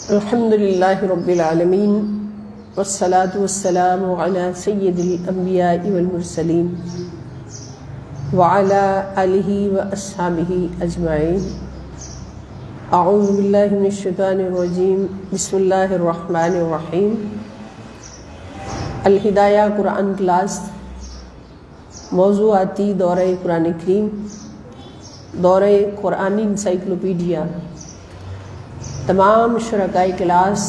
الحمد للہ رب العالمین والصلاة والسلام علی سید الانبیاء والمرسلین وعلی آلہ واصحابہ اجمعین۔ اعوذ باللہ من الشیطان الرجیم، بسم اللہ الرحمن الرحیم۔ الہدایہ قرآن کلاس، موضوعاتی دورہ قرآن کریم، دورہ قرآنی انسائکلوپیڈیا۔ تمام شرکائے کلاس،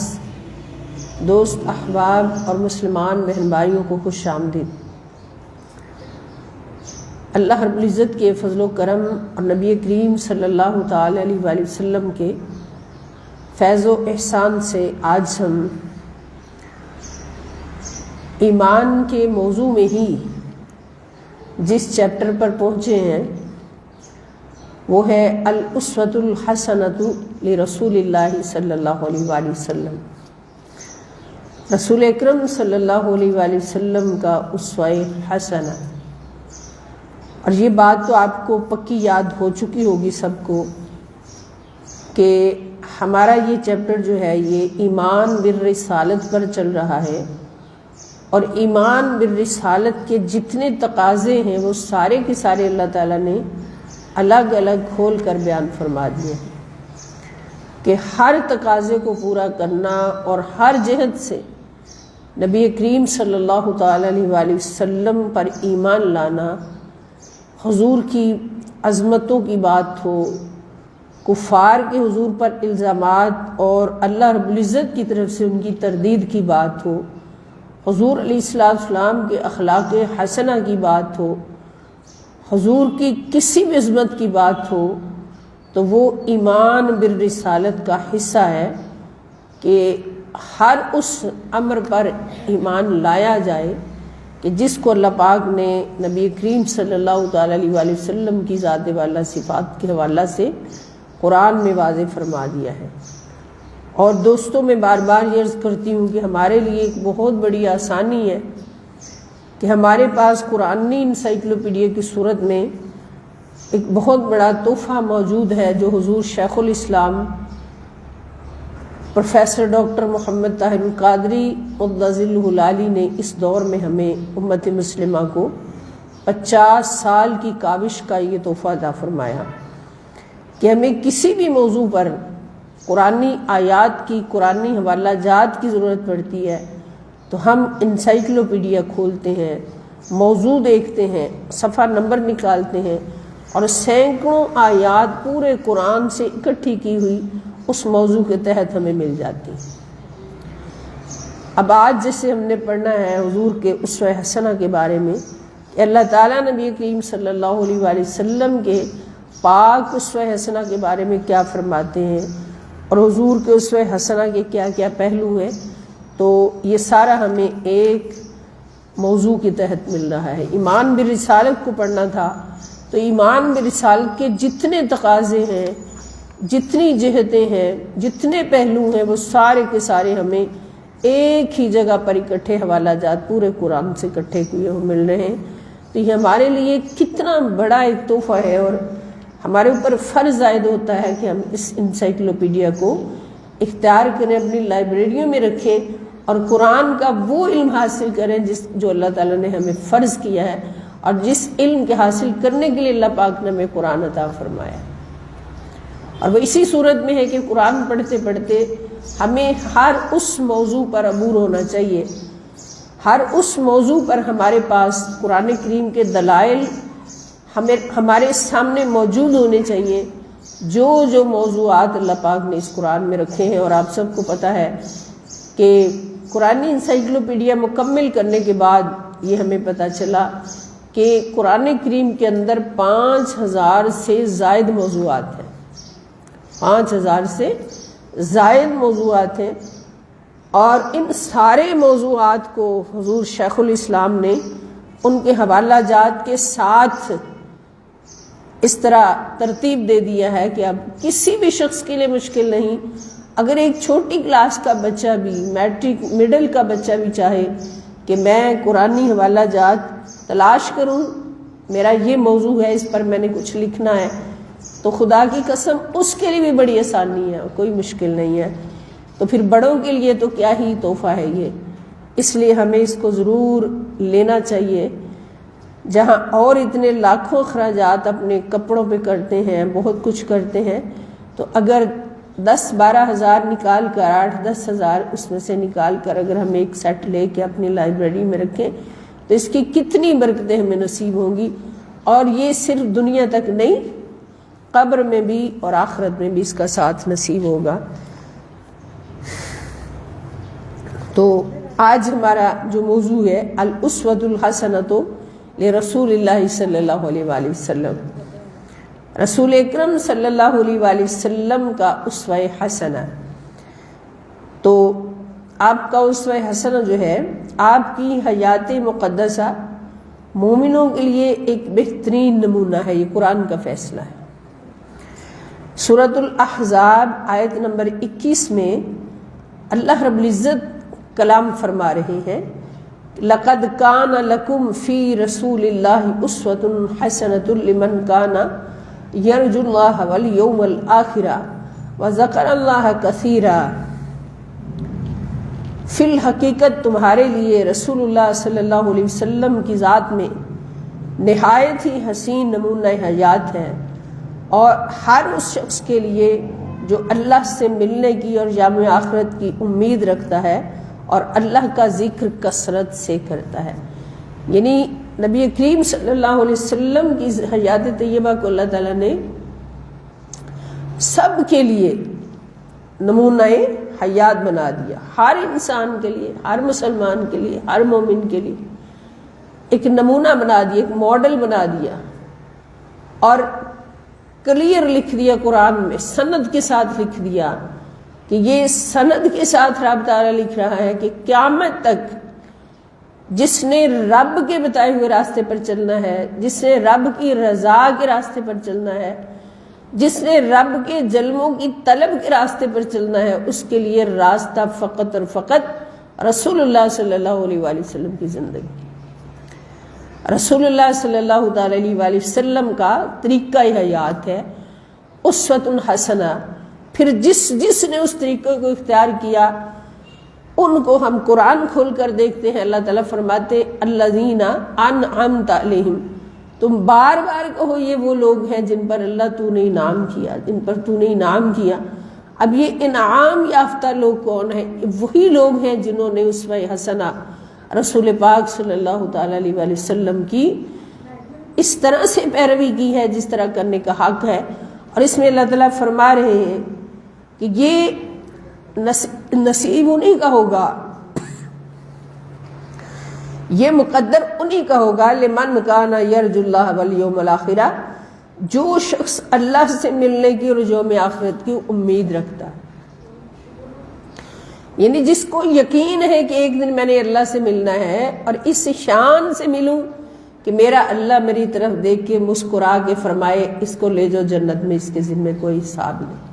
دوست احباب اور مسلمان بہن بھائیوں کو خوش آمدید۔ اللہ رب العزت کے فضل و کرم اور نبی کریم صلی اللہ تعالی علیہ وآلہ وسلم کے فیض و احسان سے آج ہم ایمان کے موضوع میں ہی جس چیپٹر پر پہنچے ہیں وہ ہے الاسوۃ الحسنۃ لرسول اللہ صلی اللہ علیہ وآلہ وسلم، رسول اکرم صلی اللہ علیہ وآلہ وسلم کا اسوہ حسنہ۔ اور یہ بات تو آپ کو پکی یاد ہو چکی ہوگی سب کو کہ ہمارا یہ چیپٹر جو ہے یہ ایمان بالرسالت پر چل رہا ہے، اور ایمان بالرسالت کے جتنے تقاضے ہیں وہ سارے کے سارے اللہ تعالیٰ نے الگ الگ کھول کر بیان فرما دیے ہیں کہ ہر تقاضے کو پورا کرنا اور ہر جہت سے نبی کریم صلی اللہ تعالی علیہ وآلہ وسلم پر ایمان لانا، حضور کی عظمتوں کی بات ہو، کفار کے حضور پر الزامات اور اللہ رب العزت کی طرف سے ان کی تردید کی بات ہو، حضور علیہ السلام کے اخلاق حسنہ کی بات ہو، حضور کی کسی بھی عظمت کی بات ہو، تو وہ ایمان بالرسالت کا حصہ ہے کہ ہر اس امر پر ایمان لایا جائے کہ جس کو اللہ پاک نے نبی کریم صلی اللہ تعالی علیہ وآلہ وسلم کی ذات والا صفات کے حوالہ سے قرآن میں واضح فرما دیا ہے۔ اور دوستوں میں بار بار یہ عرض کرتی ہوں کہ ہمارے لیے ایک بہت بڑی آسانی ہے کہ ہمارے پاس قرآنی انسائکلوپیڈیا کی صورت میں ایک بہت بڑا تحفہ موجود ہے جو حضور شیخ الاسلام پروفیسر ڈاکٹر محمد طاہر القادری قدس سرہ العالی نے اس دور میں ہمیں امت مسلمہ کو 50 سال کی کاوش کا یہ تحفہ عطا فرمایا کہ ہمیں کسی بھی موضوع پر قرآنی آیات کی، قرآنی حوالہ جات کی ضرورت پڑتی ہے تو ہم انسائکلوپیڈیا کھولتے ہیں، موضوع دیکھتے ہیں، صفحہ نمبر نکالتے ہیں اور سینکڑوں آیات پورے قرآن سے اکٹھی کی ہوئی اس موضوع کے تحت ہمیں مل جاتی ہیں۔ اب آج جیسے ہم نے پڑھنا ہے حضور کے اسوہ حسنہ کے بارے میں کہ اللہ تعالیٰ نبی کریم صلی اللہ علیہ وآلہ وسلم کے پاک اسوہ حسنہ کے بارے میں کیا فرماتے ہیں اور حضور کے اسوہ حسنہ کے کیا کیا پہلو ہیں، تو یہ سارا ہمیں ایک موضوع کے تحت مل رہا ہے۔ ایمان بالرسالت کو پڑھنا تھا تو ایمان بالرسالت کے جتنے تقاضے ہیں، جتنی جہتیں ہیں، جتنے پہلو ہیں، وہ سارے کے سارے ہمیں ایک ہی جگہ پر اکٹھے حوالہ جات پورے قرآن سے اکٹھے ہوئے مل رہے ہیں۔ تو یہ ہمارے لیے کتنا بڑا ایک تحفہ ہے اور ہمارے اوپر فرض عائد ہوتا ہے کہ ہم اس انسائکلوپیڈیا کو اختیار کریں، اپنی لائبریریوں میں رکھیں اور قرآن کا وہ علم حاصل کریں جو اللہ تعالیٰ نے ہمیں فرض کیا ہے اور جس علم کے حاصل کرنے کے لیے اللہ پاک نے ہمیں قرآن عطا فرمایا۔ اور وہ اسی صورت میں ہے کہ قرآن پڑھتے پڑھتے ہمیں ہر اس موضوع پر عبور ہونا چاہیے، ہر اس موضوع پر ہمارے پاس قرآن کریم کے دلائل ہمارے سامنے موجود ہونے چاہیے، جو موضوعات اللہ پاک نے اس قرآن میں رکھے ہیں۔ اور آپ سب کو پتہ ہے کہ قرآنی انسائکلوپیڈیا مکمل کرنے کے بعد یہ ہمیں پتہ چلا کہ قرآن کریم کے اندر 5000 سے زائد موضوعات ہیں، 5000 سے زائد موضوعات ہیں، اور ان سارے موضوعات کو حضور شیخ الاسلام نے ان کے حوالہ جات کے ساتھ اس طرح ترتیب دے دیا ہے کہ اب کسی بھی شخص کے لیے مشکل نہیں، اگر ایک چھوٹی کلاس کا بچہ بھی، میٹرک مڈل کا بچہ بھی چاہے کہ میں قرآنی حوالہ جات تلاش کروں، میرا یہ موضوع ہے، اس پر میں نے کچھ لکھنا ہے، تو خدا کی قسم اس کے لیے بھی بڑی آسانی ہے، کوئی مشکل نہیں ہے۔ تو پھر بڑوں کے لیے تو کیا ہی تحفہ ہے یہ. اس لیے ہمیں اس کو ضرور لینا چاہیے. جہاں اور اتنے لاکھوں اخراجات اپنے کپڑوں پہ کرتے ہیں، بہت کچھ کرتے ہیں، تو اگر 10-12 ہزار نکال کر 8-10 ہزار اس میں سے نکال کر اگر ہم ایک سیٹ لے کے اپنی لائبریری میں رکھیں تو اس کی کتنی برکتیں ہمیں نصیب ہوں گی. اور یہ صرف دنیا تک نہیں، قبر میں بھی اور آخرت میں بھی اس کا ساتھ نصیب ہوگا. تو آج ہمارا جو موضوع ہے الاسوۃ الحسنۃ لرسول اللہ صلی اللہ علیہ وآلہ وسلم، رسول اکرم صلی اللہ علیہ وآلہ وسلم کا اسوہ حسنہ. تو آپ کا اسوہ حسنہ جو ہے آپ کی حیات مقدسہ مومنوں کے لیے ایک بہترین نمونہ ہے. یہ قرآن کا فیصلہ ہے. سورۃ الاحزاب آیت نمبر 21 میں اللہ رب العزت کلام فرما رہے ہیں لَقَدْ كَانَ لَكُمْ فِي رَسُولِ اللَّهِ أُسْوَةٌ حَسَنَةٌ لِمَنْ كَانَ يَرْجُو اللَّهَ وَالْيَوْمَ الْآخِرَ وَذَكَرَ اللَّهَ كَثِيرًا. فی الحقیقت تمہارے لیے رسول اللہ صلی اللہ علیہ وسلم کی ذات میں نہایت ہی حسین نمونہ حیات ہے، اور ہر اس شخص کے لیے جو اللہ سے ملنے کی اور یوم آخرت کی امید رکھتا ہے اور اللہ کا ذکر کثرت سے کرتا ہے. یعنی نبی کریم صلی اللہ علیہ وسلم کی حیات طیبہ کو اللہ تعالیٰ نے سب کے لیے نمونہ حیات بنا دیا. ہر انسان کے لیے، ہر مسلمان کے لیے، ہر مومن کے لیے ایک نمونہ بنا دیا، ایک ماڈل بنا دیا، اور کلیئر لکھ دیا قرآن میں، سند کے ساتھ لکھ دیا کہ یہ سند کے ساتھ رب تعالیٰ لکھ رہا ہے کہ قیامت تک جس نے رب کے بتائے ہوئے راستے پر چلنا ہے، جس نے رب کی رضا کے راستے پر چلنا ہے، جس نے رب کے جلووں کی طلب کے راستے پر چلنا ہے، اس کے لیے راستہ فقط اور فقط رسول اللہ صلی اللہ علیہ وآلہ وسلم کی زندگی. رسول اللہ صلی اللہ تعالی علیہ وآلہ وسلم کا طریقہ حیات ہے اسوۃ حسنہ. پھر جس نے اس طریقے کو اختیار کیا ان کو ہم قرآن کھول کر دیکھتے ہیں. اللہ تعالیٰ فرماتے الذین انعمت علیہم، تم بار بار کہو یہ وہ لوگ ہیں جن پر اللہ تو نے انعام کیا، جن پر تو نے انعام کیا. اب یہ انعام یافتہ لوگ کون ہیں؟ وہی لوگ ہیں جنہوں نے اسوہ حسنہ رسول پاک صلی اللہ تعالی علیہ وآلہ وسلم کی اس طرح سے پیروی کی ہے جس طرح کرنے کا حق ہے. اور اس میں اللہ تعالیٰ فرما رہے ہیں کہ یہ نصیب انہی کا ہوگا، یہ مقدر انہی کا ہوگا لمن کان یرجو اللہ والیوم الآخرہ، جو شخص اللہ سے ملنے کی اور یوم آخرت کی امید رکھتا ہے. یعنی جس کو یقین ہے کہ ایک دن میں نے اللہ سے ملنا ہے اور اس شان سے ملوں کہ میرا اللہ میری طرف دیکھ کے مسکرا کے فرمائے اس کو لے جاؤ جنت میں، اس کے ذمہ کوئی حساب نہیں.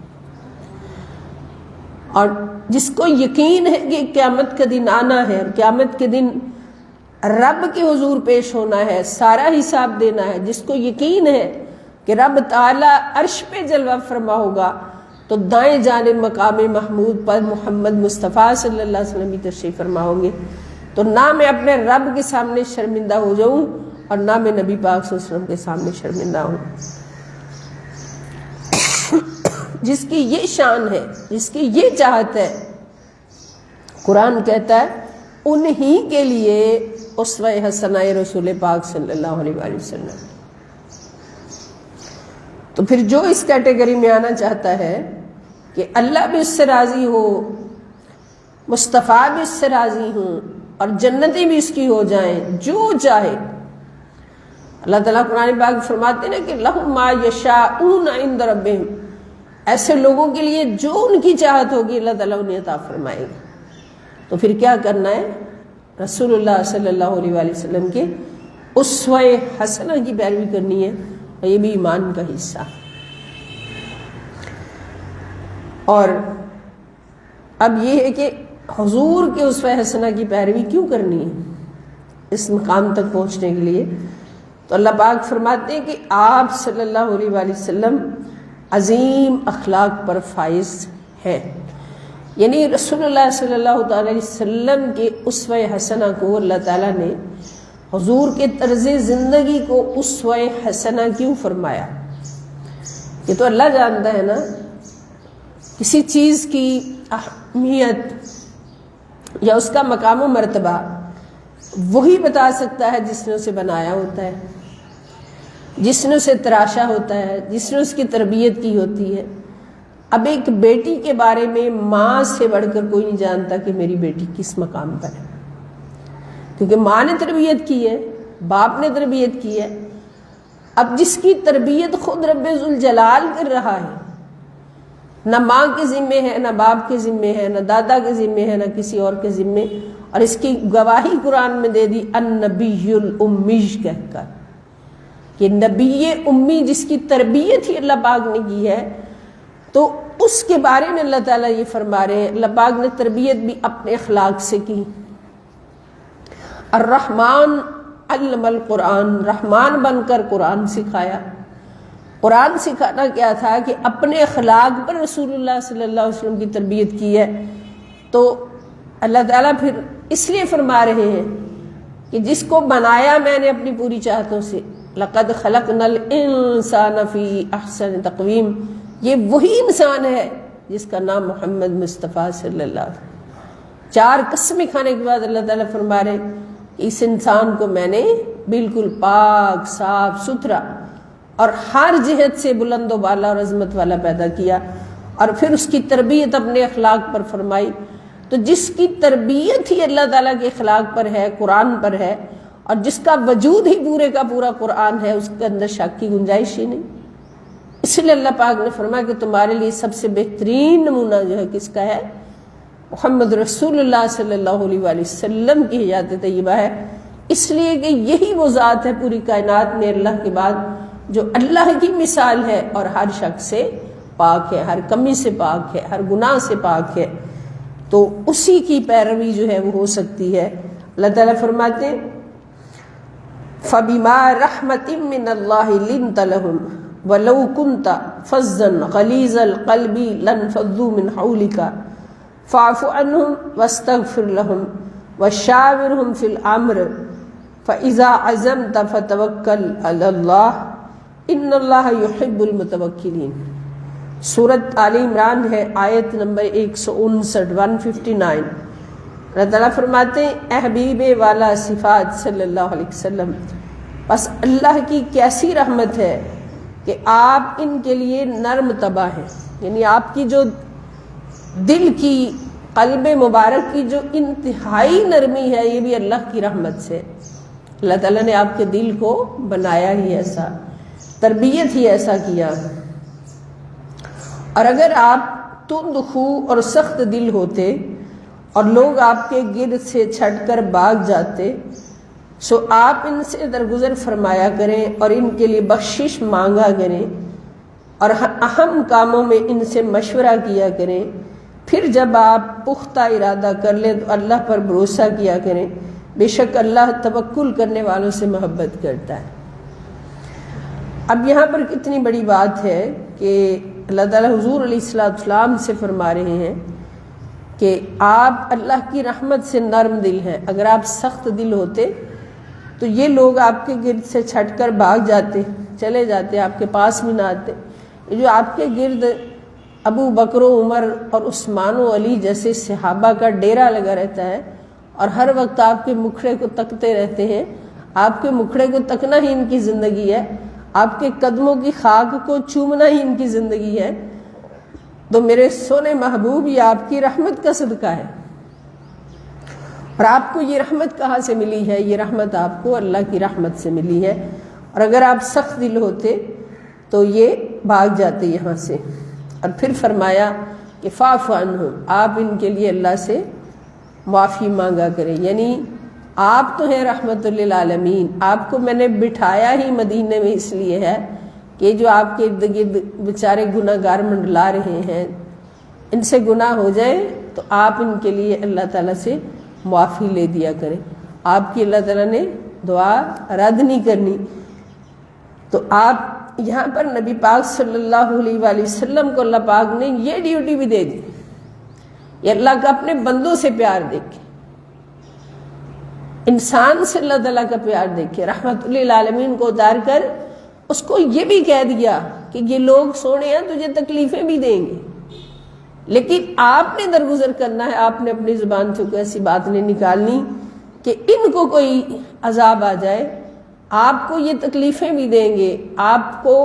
اور جس کو یقین ہے کہ قیامت کا دن آنا ہے اور قیامت کے دن رب کے حضور پیش ہونا ہے، سارا حساب دینا ہے، جس کو یقین ہے کہ رب تعالیٰ عرش پہ جلوہ فرما ہوگا، تو دائیں جانب مقام محمود پر محمد مصطفیٰ صلی اللہ علیہ وسلم بھی تشریف فرما ہوں گے. تو نہ میں اپنے رب کے سامنے شرمندہ ہو جاؤں اور نہ میں نبی پاک صلی اللہ علیہ وسلم کے سامنے شرمندہ ہوں. جس کی یہ شان ہے، جس کی یہ چاہت ہے، قرآن کہتا ہے انہی کے لیے اسوہ حسنہ رسول پاک صلی اللہ علیہ وآلہ وسلم. تو پھر جو اس کیٹیگری میں آنا چاہتا ہے کہ اللہ بھی اس سے راضی ہو، مصطفیٰ بھی اس سے راضی ہوں اور جنتی بھی اس کی ہو جائیں، جو چاہے. اللہ تعالیٰ قرآن پاک فرماتے ہیں کہ لہم ما یشاءون عند ربہم، ایسے لوگوں کے لیے جو ان کی چاہت ہوگی اللہ تعالیٰ انہیں عطا فرمائے گا. تو پھر کیا کرنا ہے؟ رسول اللہ صلی اللہ علیہ وآلہ وسلم کے اسوہ حسنہ کی پیروی کرنی ہے، اور یہ بھی ایمان کا حصہ. اور اب یہ ہے کہ حضور کے اسوہ حسنہ کی پیروی کیوں کرنی ہے اس مقام تک پہنچنے کے لیے؟ تو اللہ پاک فرماتے ہیں کہ آپ صلی اللہ علیہ وآلہ وسلم عظیم اخلاق پر فائز ہیں. یعنی رسول اللہ صلی اللہ تعالی علیہ وسلم کے اسوہ حسنہ کو اللہ تعالیٰ نے حضور کے طرز زندگی کو اسوہ حسنہ کیوں فرمایا؟ یہ تو اللہ جانتا ہے نا، کسی چیز کی اہمیت یا اس کا مقام و مرتبہ وہی بتا سکتا ہے جس نے اسے بنایا ہوتا ہے، جس نے اسے تراشا ہوتا ہے، جس نے اس کی تربیت کی ہوتی ہے۔ اب ایک بیٹی کے بارے میں ماں سے بڑھ کر کوئی نہیں جانتا کہ میری بیٹی کس مقام پر ہے، کیونکہ ماں نے تربیت کی ہے، باپ نے تربیت کی ہے۔ اب جس کی تربیت خود رب ذوالجلال کر رہا ہے، نہ ماں کے ذمے ہے، نہ باپ کے ذمے ہے، نہ دادا کے ذمے ہے، نہ کسی اور کے ذمے، اور اس کی گواہی قرآن میں دے دی النبی الامی کہہ کر کہ نبی امی جس کی تربیت ہی اللہ پاک نے کی ہے، تو اس کے بارے میں اللہ تعالیٰ یہ فرما رہے ہیں اللہ پاک نے تربیت بھی اپنے اخلاق سے کی۔ الرحمن علم القرآن، رحمان بن کر قرآن سکھایا۔ قرآن سکھانا کیا تھا کہ اپنے اخلاق پر رسول اللہ صلی اللہ علیہ وسلم کی تربیت کی ہے۔ تو اللہ تعالیٰ پھر اس لیے فرما رہے ہیں کہ جس کو بنایا میں نے اپنی پوری چاہتوں سے، لقد خلقنا الانسان فی احسن تقویم، یہ وہی انسان ہے جس کا نام محمد مصطفیٰ صلی اللہ علیہ وسلم۔ 4 قسمیں کھانے کے بعد اللہ تعالیٰ فرما رہے ہیں کہ اس انسان کو میں نے بالکل پاک صاف ستھرا اور ہر جہت سے بلند و بالا اور عظمت والا پیدا کیا، اور پھر اس کی تربیت اپنے اخلاق پر فرمائی۔ تو جس کی تربیت ہی اللہ تعالیٰ کے اخلاق پر ہے، قرآن پر ہے، اور جس کا وجود ہی پورے کا پورا قرآن ہے، اس کے اندر شک کی گنجائش ہی نہیں۔ اس لیے اللہ پاک نے فرمایا کہ تمہارے لیے سب سے بہترین نمونہ جو ہے کس کا ہے؟ محمد رسول اللہ صلی اللہ علیہ وآلہ وسلم کی حیات طیبہ ہے، اس لیے کہ یہی وہ ذات ہے پوری کائنات میں اللہ کے بعد جو اللہ کی مثال ہے اور ہر شک سے پاک ہے، ہر کمی سے پاک ہے، ہر گناہ سے پاک ہے۔ تو اسی کی پیروی جو ہے وہ ہو سکتی ہے۔ اللہ تعالیٰ فرماتے ہیں فَبِمَا رَحْمَةٍ مِّنَ اللَّهِ لِنْتَ لَهُمْ وَلَوْ كُنْتَ فَظًّا غَلِيظَ الْقَلْبِ لَانفَضُّوا مِنْ حَوْلِكَ فَاعْفُ عَنْهُمْ وَاسْتَغْفِرْ لَهُمْ وَشَاوِرْهُمْ فِي الْأَمْرِ فَإِذَا عَزَمْتَ فَتَوَكَّلْ عَلَى اللَّهِ إِنَّ اللَّهَ يُحِبُّ الْمُتَوَكِّلِينَ۔ سورۃ آل عمران ہے، آیت نمبر 159 159۔ اللہ تعالیٰ فرماتے ہیں اے حبیب والا صفات صلی اللہ علیہ وسلم، بس اللہ کی کیسی رحمت ہے کہ آپ ان کے لیے نرم طبع ہیں، یعنی آپ کی جو دل کی، قلب مبارک کی جو انتہائی نرمی ہے، یہ بھی اللہ کی رحمت سے۔ اللہ تعالیٰ نے آپ کے دل کو بنایا ہی ایسا، تربیت ہی ایسا کیا۔ اور اگر آپ تند خو اور سخت دل ہوتے اور لوگ آپ کے گرد سے چھٹ کر بھاگ جاتے، سو آپ ان سے درگزر فرمایا کریں اور ان کے لیے بخشش مانگا کریں، اور اہم کاموں میں ان سے مشورہ کیا کریں۔ پھر جب آپ پختہ ارادہ کر لیں تو اللہ پر بھروسہ کیا کریں، بے شک اللہ توکل کرنے والوں سے محبت کرتا ہے۔ اب یہاں پر کتنی بڑی بات ہے کہ اللہ تعالیٰ حضور علیہ السلام سے فرما رہے ہیں کہ آپ اللہ کی رحمت سے نرم دل ہیں۔ اگر آپ سخت دل ہوتے تو یہ لوگ آپ کے گرد سے چھٹ کر بھاگ جاتے، چلے جاتے، آپ کے پاس بھی نہ آتے۔ یہ جو آپ کے گرد ابو بکر و عمر اور عثمان و علی جیسے صحابہ کا ڈیرا لگا رہتا ہے اور ہر وقت آپ کے مکھڑے کو تکتے رہتے ہیں، آپ کے مکھڑے کو تکنا ہی ان کی زندگی ہے، آپ کے قدموں کی خاک کو چومنا ہی ان کی زندگی ہے، تو میرے سونے محبوب یہ آپ کی رحمت کا صدقہ ہے۔ اور آپ کو یہ رحمت کہاں سے ملی ہے؟ یہ رحمت آپ کو اللہ کی رحمت سے ملی ہے۔ اور اگر آپ سخت دل ہوتے تو یہ بھاگ جاتے یہاں سے۔ اور پھر فرمایا کہ فاعف عنہم، آپ ان کے لیے اللہ سے معافی مانگا کریں، یعنی آپ تو ہیں رحمت للعالمین، آپ کو میں نے بٹھایا ہی مدینے میں اس لیے ہے کہ جو آپ کے ارد گرد بیچارے گناہ گار منڈلا رہے ہیں، ان سے گناہ ہو جائے تو آپ ان کے لیے اللہ تعالیٰ سے معافی لے دیا کریں۔ آپ کی اللہ تعالیٰ نے دعا رد نہیں کرنی۔ تو آپ یہاں پر نبی پاک صلی اللہ علیہ وآلہ وسلم کو اللہ پاک نے یہ ڈیوٹی بھی دے دی، یہ اللہ کا اپنے بندوں سے پیار دیکھے، انسان سے اللہ تعالیٰ کا پیار دیکھے، رحمت للعالمین کو اتار کر اس کو یہ بھی کہہ دیا کہ یہ لوگ سونے ہیں تجھے تکلیفیں بھی دیں گے، لیکن آپ نے درگزر کرنا ہے، آپ نے اپنی زبان سے کوئی ایسی بات نہیں نکالنی کہ ان کو کوئی عذاب آ جائے، آپ کو یہ تکلیفیں بھی دیں گے، آپ کو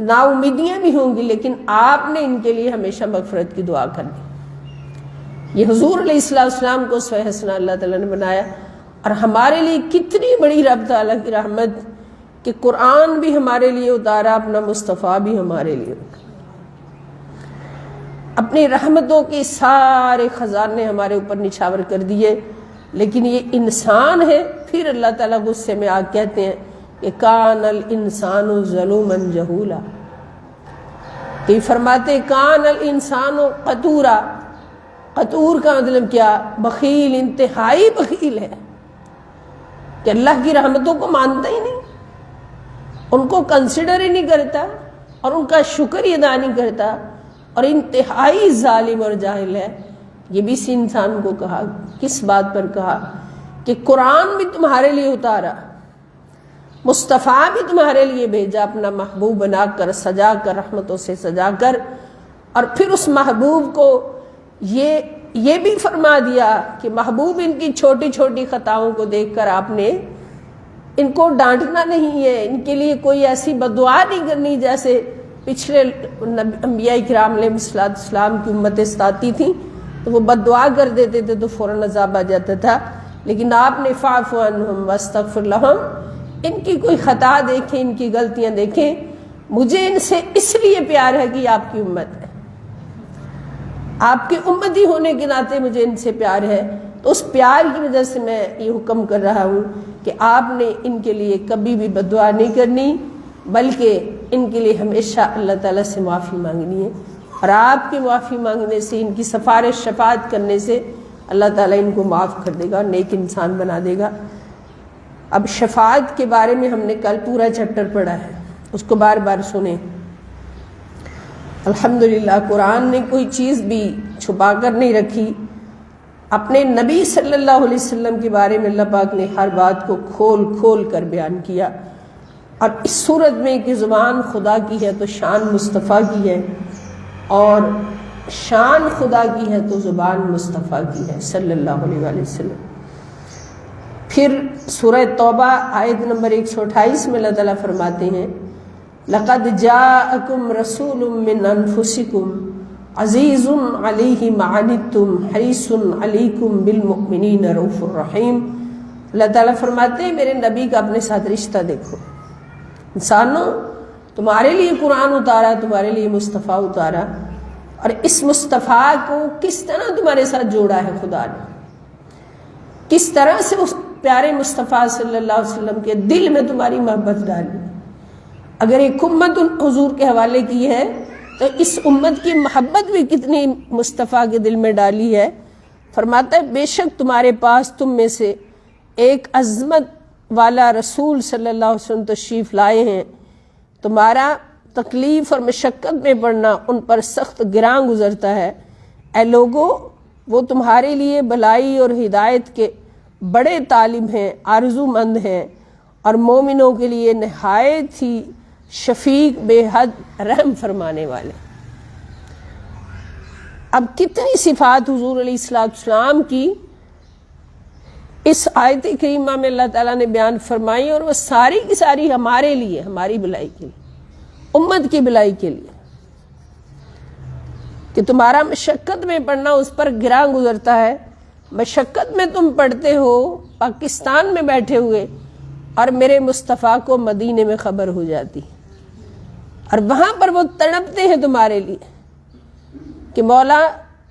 نا امیدیاں بھی ہوں گی، لیکن آپ نے ان کے لیے ہمیشہ مغفرت کی دعا کرنی۔ یہ حضور علیہ السلام کو اسوہ حسنہ اللہ تعالیٰ نے بنایا، اور ہمارے لیے کتنی بڑی رب تعالیٰ کی رحمت کہ قرآن بھی ہمارے لیے اتارا، اپنا مصطفیٰ بھی ہمارے لیے اتارا، اپنی رحمتوں کے سارے خزانے ہمارے اوپر نچھاور کر دیے، لیکن یہ انسان ہے۔ پھر اللہ تعالیٰ غصے میں آ کہتے ہیں کہ کان الانسان ظلوما جہولا، کہ فرماتے کان الانسان قتورا، قتور کا مطلب کیا؟ بخیل، انتہائی بخیل ہے، کہ اللہ کی رحمتوں کو مانتا ہی نہیں، ان کو کنسیڈر ہی نہیں کرتا، اور ان کا شکر ہی ادا نہیں کرتا، اور انتہائی ظالم اور جاہل ہے۔ یہ بھی اسی انسان کو کہا، کس بات پر کہا؟ کہ قرآن بھی تمہارے لیے اتارا، مصطفیٰ بھی تمہارے لیے بھیجا، اپنا محبوب بنا کر، سجا کر، رحمتوں سے سجا کر، اور پھر اس محبوب کو یہ بھی فرما دیا کہ محبوب ان کی چھوٹی چھوٹی خطاؤں کو دیکھ کر آپ نے ان کو ڈانٹنا نہیں ہے، ان کے لیے کوئی ایسی بددعا نہیں کرنی جیسے پچھلے انبیاء کرام علیہ السلام کی امتیں ستاتی تھیں، تو وہ بددعا کر دیتے تھے تو فوراً عذاب آ جاتا تھا، لیکن آپ نے فاعف عنہم واستغفر لہم، ان کی کوئی خطا دیکھیں، ان کی غلطیاں دیکھیں، مجھے ان سے اس لیے پیار ہے کہ یہ آپ کی امت ہے، آپ کی امتی ہونے کے ناطے مجھے ان سے پیار ہے، تو اس پیار کی وجہ سے میں یہ حکم کر رہا ہوں کہ آپ نے ان کے لیے کبھی بھی بددعا نہیں کرنی، بلکہ ان کے لیے ہمیشہ اللہ تعالیٰ سے معافی مانگنی ہے، اور آپ کی معافی مانگنے سے، ان کی سفارش شفاعت کرنے سے اللہ تعالیٰ ان کو معاف کر دے گا، نیک انسان بنا دے گا۔ اب شفاعت کے بارے میں ہم نے کل پورا چیپٹر پڑھا ہے، اس کو بار بار سنیں۔ الحمدللہ قرآن نے کوئی چیز بھی چھپا کر نہیں رکھی، اپنے نبی صلی اللہ علیہ وسلم کے بارے میں اللہ پاک نے ہر بات کو کھول کھول کر بیان کیا، اور اس صورت میں کہ زبان خدا کی ہے تو شان مصطفیٰ کی ہے، اور شان خدا کی ہے تو زبان مصطفیٰ کی ہے صلی اللہ علیہ وآلہ وسلم۔ پھر سورہ توبہ آیت نمبر 128 میں اللہ تعالیٰ فرماتے ہیں لَقَدْ جَاءَكُمْ رَسُولٌ مِّنْ أَنفُسِكُمْ عَزِيزٌ عَلَيْهِ مَا عَنِتُّمْ حَرِيصٌ عَلَيْكُمْ بِالْمُؤْمِنِينَ رَءُوفٌ رَحِيمٌ۔ اللہ تعالیٰ فرماتے ہیں میرے نبی کا اپنے ساتھ رشتہ دیکھو، انسانوں تمہارے لیے قرآن اتارا، تمہارے لیے مصطفیٰ اتارا، اور اس مصطفیٰ کو کس طرح تمہارے ساتھ جوڑا ہے خدا نے، کس طرح سے اس پیارے مصطفیٰ صلی اللہ علیہ وسلم کے دل میں تمہاری محبت ڈالی۔ اگر ایک امت حضور کے حوالے کی ہے تو اس امت کی محبت بھی کتنی مصطفیٰ کے دل میں ڈالی ہے۔ فرماتا ہے بے شک تمہارے پاس تم میں سے ایک عظمت والا رسول صلی اللہ علیہ وسلم تشریف لائے ہیں، تمہارا تکلیف اور مشقت میں پڑنا ان پر سخت گراں گزرتا ہے، اے لوگو وہ تمہارے لیے بھلائی اور ہدایت کے بڑے طالب ہیں، آرزو مند ہیں، اور مومنوں کے لیے نہایت ہی شفیق، بے حد رحم فرمانے والے۔ اب کتنی صفات حضور علیہ السلام کی اس آیت کریمہ میں اللہ تعالیٰ نے بیان فرمائی، اور وہ ساری کی ساری ہمارے لیے، ہماری بھلائی کے لیے، امت کی بھلائی کے لیے، کہ تمہارا مشقت میں پڑھنا اس پر گراں گزرتا ہے۔ مشقت میں تم پڑھتے ہو پاکستان میں بیٹھے ہوئے، اور میرے مصطفیٰ کو مدینے میں خبر ہو جاتی، اور وہاں پر وہ تڑپتے ہیں تمہارے لیے کہ مولا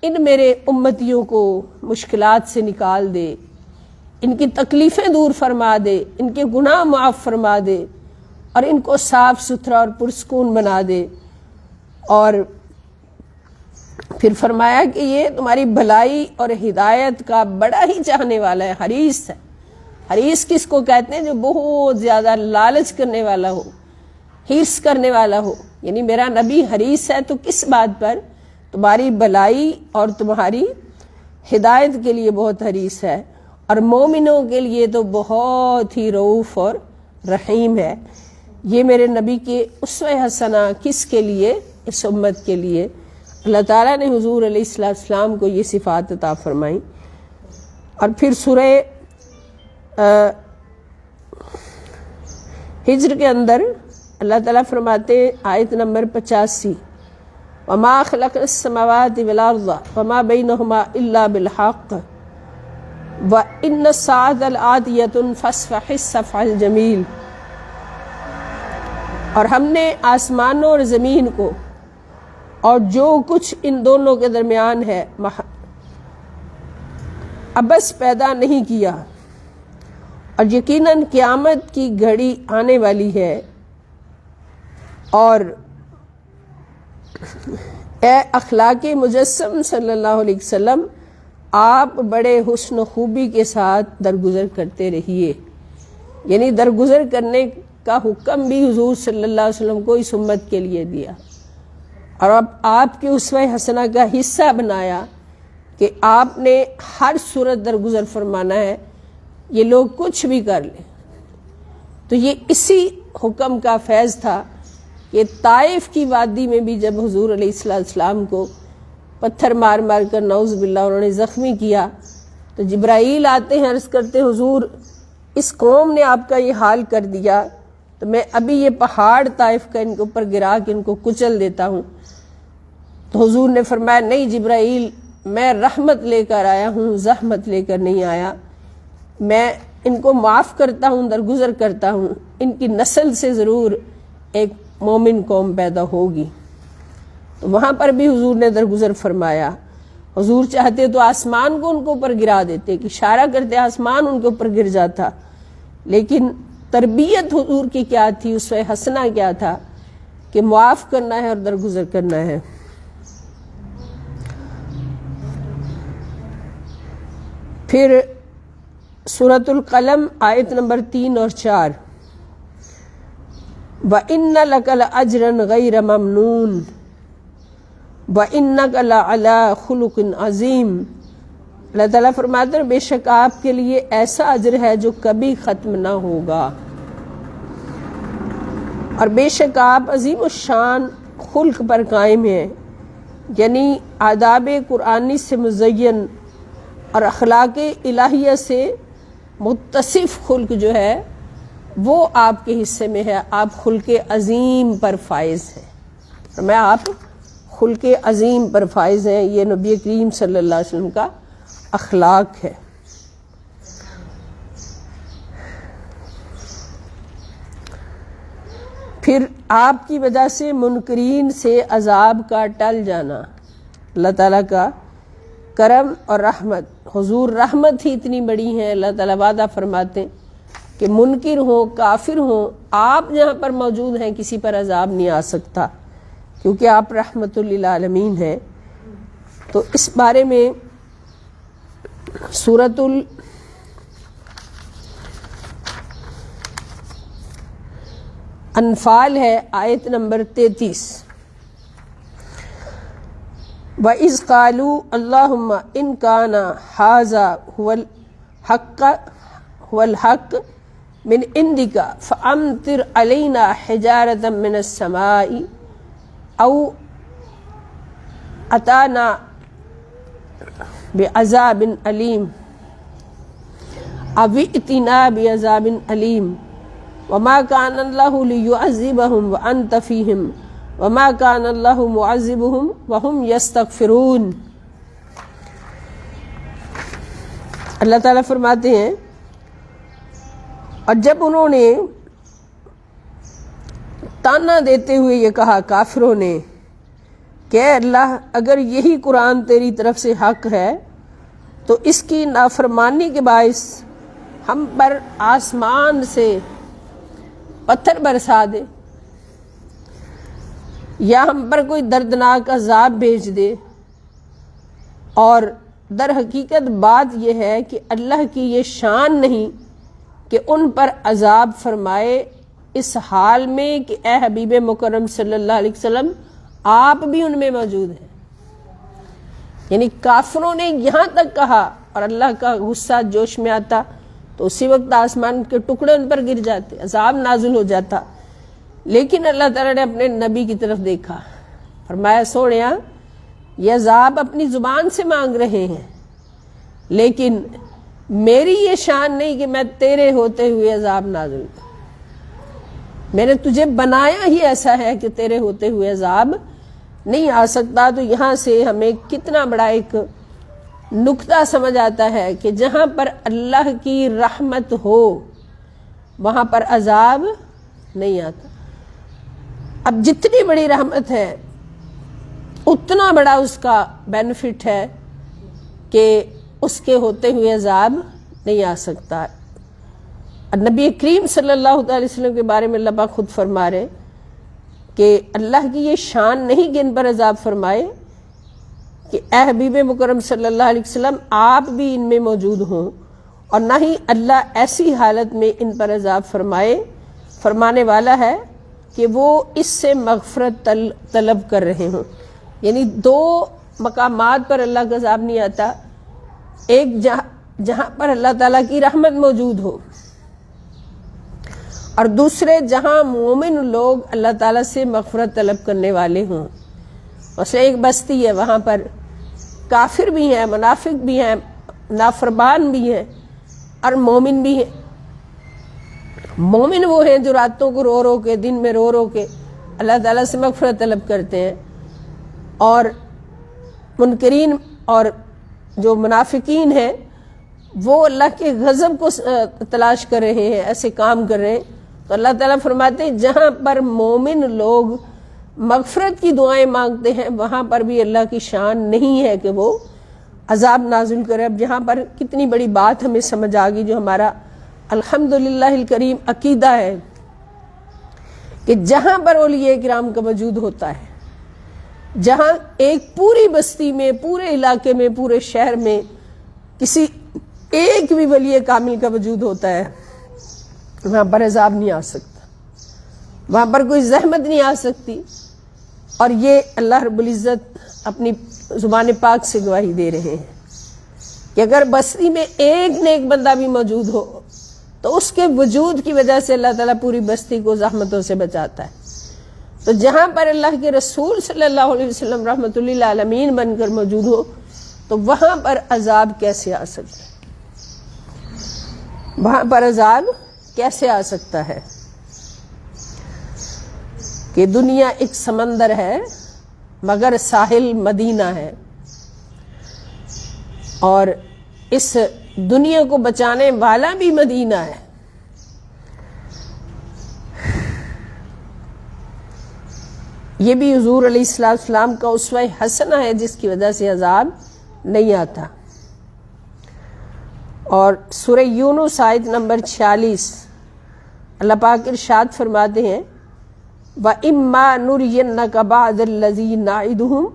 ان میرے امتیوں کو مشکلات سے نکال دے، ان کی تکلیفیں دور فرما دے، ان کے گناہ معاف فرما دے، اور ان کو صاف ستھرا اور پرسکون بنا دے۔ اور پھر فرمایا کہ یہ تمہاری بھلائی اور ہدایت کا بڑا ہی چاہنے والا ہے، حریص ہے۔ حریص کس کو کہتے ہیں؟ جو بہت زیادہ لالچ کرنے والا ہو، حرص کرنے والا ہو، یعنی میرا نبی حریص ہے تو کس بات پر؟ تمہاری بھلائی اور تمہاری ہدایت کے لیے بہت حریص ہے، اور مومنوں کے لیے تو بہت ہی رؤوف اور رحیم ہے۔ یہ میرے نبی کے اسوہ حسنہ کس کے لیے؟ اس امت کے لیے۔ اللہ تعالیٰ نے حضور علیہ السلام کو یہ صفات عطا فرمائیں۔ اور پھر سورہ ہجر کے اندر اللہ تعالیٰ فرماتے ہیں آیت نمبر 85، وَمَا خَلَقْنَا السَّمَاوَاتِ وَالْأَرْضَ وَمَا بَيْنَهُمَا إِلَّا بِالْحَقِّ وَإِنَّ السَّاعَةَ لَآتِيَةٌ فَاصْفَحِ الصَّفْحَ الْجَمِيلَ۔ اور ہم نے آسمانوں اور زمین کو اور جو کچھ ان دونوں کے درمیان ہے ابس پیدا نہیں کیا، اور یقیناً قیامت کی گھڑی آنے والی ہے، اور اے اخلاق مجسم صلی اللہ علیہ وسلم آپ بڑے حسن و خوبی کے ساتھ درگزر کرتے رہیے۔ یعنی درگزر کرنے کا حکم بھی حضور صلی اللہ علیہ وسلم کو اس امت کے لیے دیا، اور اب آپ کے اسوہ حسنہ کا حصہ بنایا کہ آپ نے ہر صورت درگزر فرمانا ہے، یہ لوگ کچھ بھی کر لیں۔ تو یہ اسی حکم کا فیض تھا کہ طائف کی وادی میں بھی جب حضور علیہ السلام کو پتھر مار مار کر نعوذ باللہ انہوں نے زخمی کیا، تو جبرائیل آتے ہیں، عرض کرتے ہیں حضور اس قوم نے آپ کا یہ حال کر دیا، تو میں ابھی یہ پہاڑ طائف کا ان کے اوپر گرا کے ان کو کچل دیتا ہوں۔ تو حضور نے فرمایا نہیں جبرائیل، میں رحمت لے کر آیا ہوں، زحمت لے کر نہیں آیا، میں ان کو معاف کرتا ہوں، درگزر کرتا ہوں، ان کی نسل سے ضرور ایک مومن قوم پیدا ہوگی۔ تو وہاں پر بھی حضور نے درگزر فرمایا۔ حضور چاہتے تو آسمان کو ان کے اوپر گرا دیتے، کہ اشارہ کرتے آسمان ان کے اوپر گر جاتا، لیکن تربیت حضور کی کیا تھی، اسوہ حسنہ کیا تھا کہ معاف کرنا ہے اور درگزر کرنا ہے۔ پھر سورۃ القلم آیت نمبر 3 اور 4، وَإِنَّ لَكَ لَأَجْرًا غَيْرَ مَمْنُونٍ وَإِنَّكَ لَعَلَىٰ خُلُقٍ عَظِيمٍ۔ اللہ تعالیٰ فرماتے ہیں بے شک آپ کے لیے ایسا اجر ہے جو کبھی ختم نہ ہوگا، اور بے شک آپ عظیم الشان خلق پر قائم ہیں، یعنی آداب قرآنی سے مزین اور اخلاق الہیہ سے متصف خلق جو ہے وہ آپ کے حصے میں ہے۔ آپ خلق عظیم پر فائز ہیں، میں آپ خلق عظیم پر فائز ہیں، یہ نبی کریم صلی اللہ علیہ وسلم کا اخلاق ہے۔ پھر آپ کی وجہ سے منکرین سے عذاب کا ٹل جانا، اللہ تعالیٰ کا کرم اور رحمت۔ حضور رحمت ہی اتنی بڑی ہے، اللہ تعالیٰ وعدہ فرماتے ہیں کہ منکر ہوں، کافر ہوں، آپ جہاں پر موجود ہیں کسی پر عذاب نہیں آ سکتا، کیونکہ آپ رحمت للعالمین ہیں۔ تو اس بارے میں سورۃ انفال ہے آیت نمبر 33، وَإِذْ قَالُوا اللَّهُمَّ إِنْ كَانَ هَذَا هُوَ الْحَقُّ مِنْ عِنْدِكَ فَأَمْطِرْ عَلَيْنَا حِجَارَةً مِنَ السَّمَاءِ أَوْ أَتَانَا بِعَذَابٍ أَلِيمٍ أَوْ ائْتِنَا بِعَذَابٍ أَلِيمٍ وَمَا كَانَ اللَّهُ لِيُعَذِّبَهُمْ وَأَنْتَ فِيهِمْ وَمَا كَانَ اللَّهُ مُعَذِّبُهُمْ وَهُمْ يَسْتَغْفِرُونَ۔ اللہ تعالیٰ فرماتے ہیں اور جب انہوں نے تانا دیتے ہوئے یہ کہا کافروں نے کہ اے اللہ اگر یہی قرآن تیری طرف سے حق ہے تو اس کی نافرمانی کے باعث ہم پر آسمان سے پتھر برسا دے، یا ہم پر کوئی دردناک عذاب بھیج دے۔ اور در حقیقت بات یہ ہے کہ اللہ کی یہ شان نہیں کہ ان پر عذاب فرمائے اس حال میں کہ اے حبیب مکرم صلی اللہ علیہ وسلم آپ بھی ان میں موجود ہیں۔ یعنی کافروں نے یہاں تک کہا اور اللہ کا غصہ جوش میں آتا تو اسی وقت آسمان کے ٹکڑے ان پر گر جاتے، عذاب نازل ہو جاتا. لیکن اللہ تعالیٰ نے اپنے نبی کی طرف دیکھا، فرمایا سونیا یہ عذاب اپنی زبان سے مانگ رہے ہیں، لیکن میری یہ شان نہیں کہ میں تیرے ہوتے ہوئے عذاب نازل کروں. میں نے تجھے بنایا ہی ایسا ہے کہ تیرے ہوتے ہوئے عذاب نہیں آ سکتا. تو یہاں سے ہمیں کتنا بڑا ایک نقطہ سمجھ آتا ہے کہ جہاں پر اللہ کی رحمت ہو وہاں پر عذاب نہیں آتا. اب جتنی بڑی رحمت ہے اتنا بڑا اس کا بینیفٹ ہے کہ اس کے ہوتے ہوئے عذاب نہیں آ سکتا. نبی کریم صلی اللہ علیہ وسلم کے بارے میں اللہ پاک خود فرما رہے کہ اللہ کی یہ شان نہیں کہ ان پر عذاب فرمائے کہ اے حبیب مکرم صلی اللہ علیہ وسلم آپ بھی ان میں موجود ہوں، اور نہ ہی اللہ ایسی حالت میں ان پر عذاب فرمائے. فرمانے والا ہے کہ وہ اس سے مغفرت طلب کر رہے ہوں. یعنی دو مقامات پر اللہ کا عذاب نہیں آتا، ایک جہاں پر اللہ تعالیٰ کی رحمت موجود ہو، اور دوسرے جہاں مومن لوگ اللہ تعالیٰ سے مغفرت طلب کرنے والے ہوں. ویسے ایک بستی ہے وہاں پر کافر بھی ہیں، منافق بھی ہیں، نافرمان بھی ہیں اور مومن بھی ہیں. مومن وہ ہیں جو راتوں کو رو رو کے، دن میں رو رو کے اللہ تعالیٰ سے مغفرت طلب کرتے ہیں، اور منکرین اور جو منافقین ہیں وہ اللہ کے غضب کو تلاش کر رہے ہیں، ایسے کام کر رہے ہیں. تو اللہ تعالیٰ فرماتے ہیں جہاں پر مومن لوگ مغفرت کی دعائیں مانگتے ہیں وہاں پر بھی اللہ کی شان نہیں ہے کہ وہ عذاب نازل کرے. اب جہاں پر کتنی بڑی بات ہمیں سمجھ آ گئی، جو ہمارا الحمدللہ الکریم عقیدہ ہے کہ جہاں پر اولیاء کرام کا وجود ہوتا ہے، جہاں ایک پوری بستی میں، پورے علاقے میں، پورے شہر میں کسی ایک بھی ولی کامل کا وجود ہوتا ہے، وہاں پر عذاب نہیں آ سکتا، وہاں پر کوئی زحمت نہیں آ سکتی. اور یہ اللہ رب العزت اپنی زبان پاک سے گواہی دے رہے ہیں کہ اگر بستی میں ایک نیک بندہ بھی موجود ہو تو اس کے وجود کی وجہ سے اللہ تعالیٰ پوری بستی کو زحمتوں سے بچاتا ہے. تو جہاں پر اللہ کے رسول صلی اللہ علیہ وسلم رحمۃ للعالمین بن کر موجود ہو تو وہاں پر عذاب کیسے آ سکتا ہے؟ وہاں پر عذاب کیسے آ سکتا ہے کہ دنیا ایک سمندر ہے مگر ساحل مدینہ ہے، اور اس دنیا کو بچانے والا بھی مدینہ ہے. یہ بھی حضور علیہ السلام کا اسوہ حسنہ ہے جس کی وجہ سے عذاب نہیں آتا. اور سورہ یونس آیت نمبر 46 اللہ پاک ارشاد فرماتے ہیں وَإِمَّا نُرِيَنَّكَ بَعْضَ الَّذِي نَعِدُهُمْ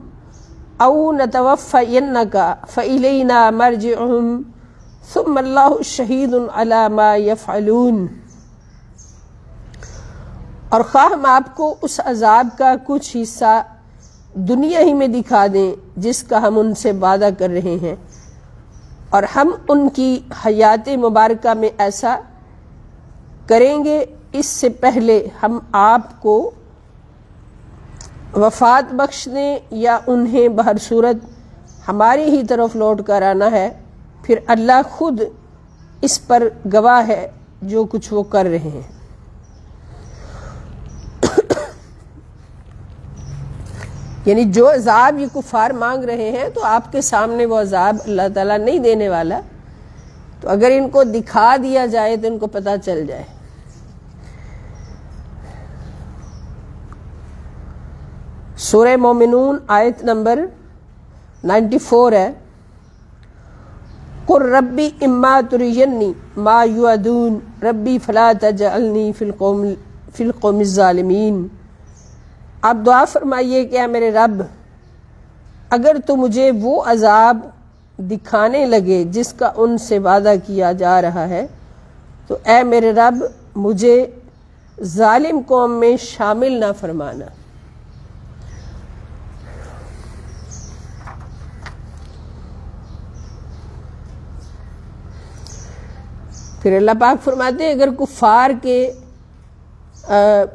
أَوْ نَتَوَفَّيَنَّكَ فَإِلَيْنَا مَرْجِعُهُمْ ثُمَّ اللَّهُ شَهِيدٌ عَلَى مَا يَفْعَلُونَ. اور خواہ ہم آپ کو اس عذاب کا کچھ حصہ دنیا ہی میں دکھا دیں جس کا ہم ان سے وعدہ کر رہے ہیں، اور ہم ان کی حیات مبارکہ میں ایسا کریں گے اس سے پہلے ہم آپ کو وفات بخش دیں یا انہیں بہر صورت ہماری ہی طرف لوٹ کر آنا ہے، پھر اللہ خود اس پر گواہ ہے جو کچھ وہ کر رہے ہیں. یعنی جو عذاب یہ کفار مانگ رہے ہیں تو آپ کے سامنے وہ عذاب اللہ تعالیٰ نہیں دینے والا، تو اگر ان کو دکھا دیا جائے تو ان کو پتہ چل جائے. سورہ مومنون آیت نمبر 94 ہے قُلْ رَبِّ إِمَّا تُرِيَنِّي مَا يُوعَدُونَ رَبِّ فَلَا تَجْعَلْنِي فِي الْقَوْمِ الظَّالِمِينَ. آپ دعا فرمائیے کہ اے میرے رب اگر تو مجھے وہ عذاب دکھانے لگے جس کا ان سے وعدہ کیا جا رہا ہے تو اے میرے رب مجھے ظالم قوم میں شامل نہ فرمانا. پھر اللہ پاک فرماتے ہیں اگر کفار کے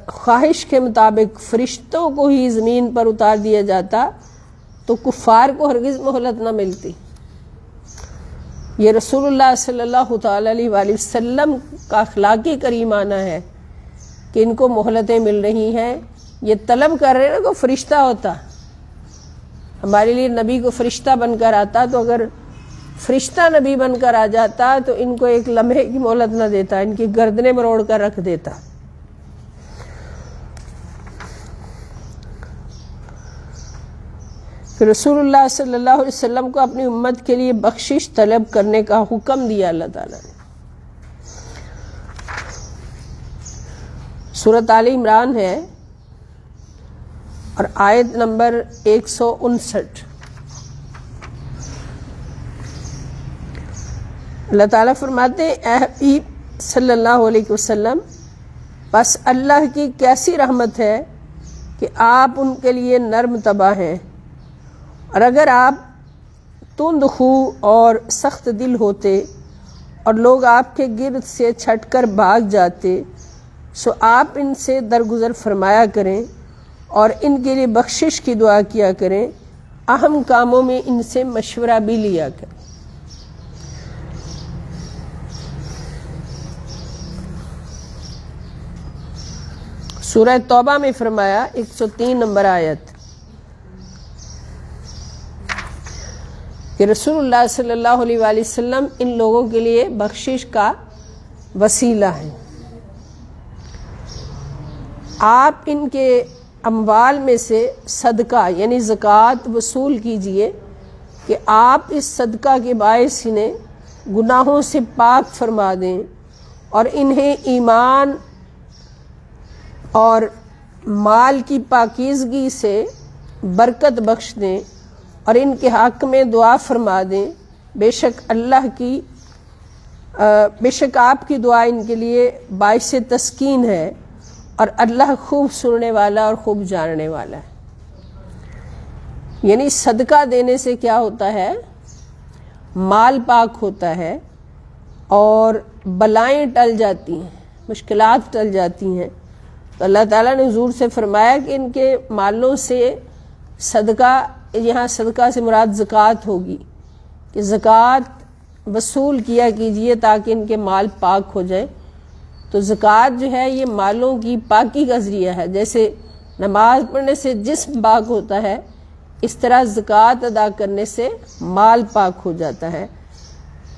خواہش کے مطابق فرشتوں کو ہی زمین پر اتار دیا جاتا تو کفار کو ہرگز مہلت نہ ملتی۔ یہ رسول اللہ صلی اللہ تعالی علیہ وآلہ وسلم کا اخلاق کریمانہ ہے کہ ان کو مہلتیں مل رہی ہیں۔ یہ طلب کر رہے ہیں نا کوئی فرشتہ ہوتا، ہمارے لیے نبی کو فرشتہ بن کر آتا، تو اگر فرشتہ نبی بن کر آ جاتا تو ان کو ایک لمحے کی مہلت نہ دیتا، ان کی گردنیں مروڑ کر رکھ دیتا۔ پھر رسول اللہ صلی اللہ علیہ وسلم کو اپنی امت کے لیے بخشش طلب کرنے کا حکم دیا اللہ تعالیٰ نے۔ سورۃ آل عمران ہے اور آیت نمبر 159۔ اللہ تعالیٰ فرماتے ہیں اے حبیب صلی اللہ علیہ وسلم، بس اللہ کی کیسی رحمت ہے کہ آپ ان کے لیے نرم طبع ہیں، اور اگر آپ تند خو اور سخت دل ہوتے اور لوگ آپ کے گرد سے چھٹ کر بھاگ جاتے سو آپ ان سے درگزر فرمایا کریں اور ان کے لیے بخشش کی دعا کیا کریں، اہم کاموں میں ان سے مشورہ بھی لیا کریں۔ سورہ توبہ میں فرمایا 103 نمبر آیت کہ رسول اللہ صلی اللہ علیہ وآلہ وسلم ان لوگوں کے لیے بخشش کا وسیلہ ہیں۔ آپ ان کے اموال میں سے صدقہ یعنی زکوٰۃ وصول کیجئے کہ آپ اس صدقہ کے باعث انہیں گناہوں سے پاک فرما دیں اور انہیں ایمان اور مال کی پاکیزگی سے برکت بخش دیں اور ان کے حق میں دعا فرما دیں۔ بے شک آپ کی دعا ان کے لیے باعث تسکین ہے اور اللہ خوب سننے والا اور خوب جاننے والا ہے۔ یعنی صدقہ دینے سے کیا ہوتا ہے؟ مال پاک ہوتا ہے اور بلائیں ٹل جاتی ہیں، مشکلات ٹل جاتی ہیں۔ تو اللہ تعالیٰ نے حضور سے فرمایا کہ ان کے مالوں سے صدقہ، یہاں صدقہ سے مراد زکوٰۃ ہوگی، کہ زکوٰۃ وصول کیا کیجئے تاکہ ان کے مال پاک ہو جائیں۔ تو زکوٰۃ جو ہے یہ مالوں کی پاکی کا ذریعہ ہے، جیسے نماز پڑھنے سے جسم پاک ہوتا ہے، اس طرح زکوٰۃ ادا کرنے سے مال پاک ہو جاتا ہے۔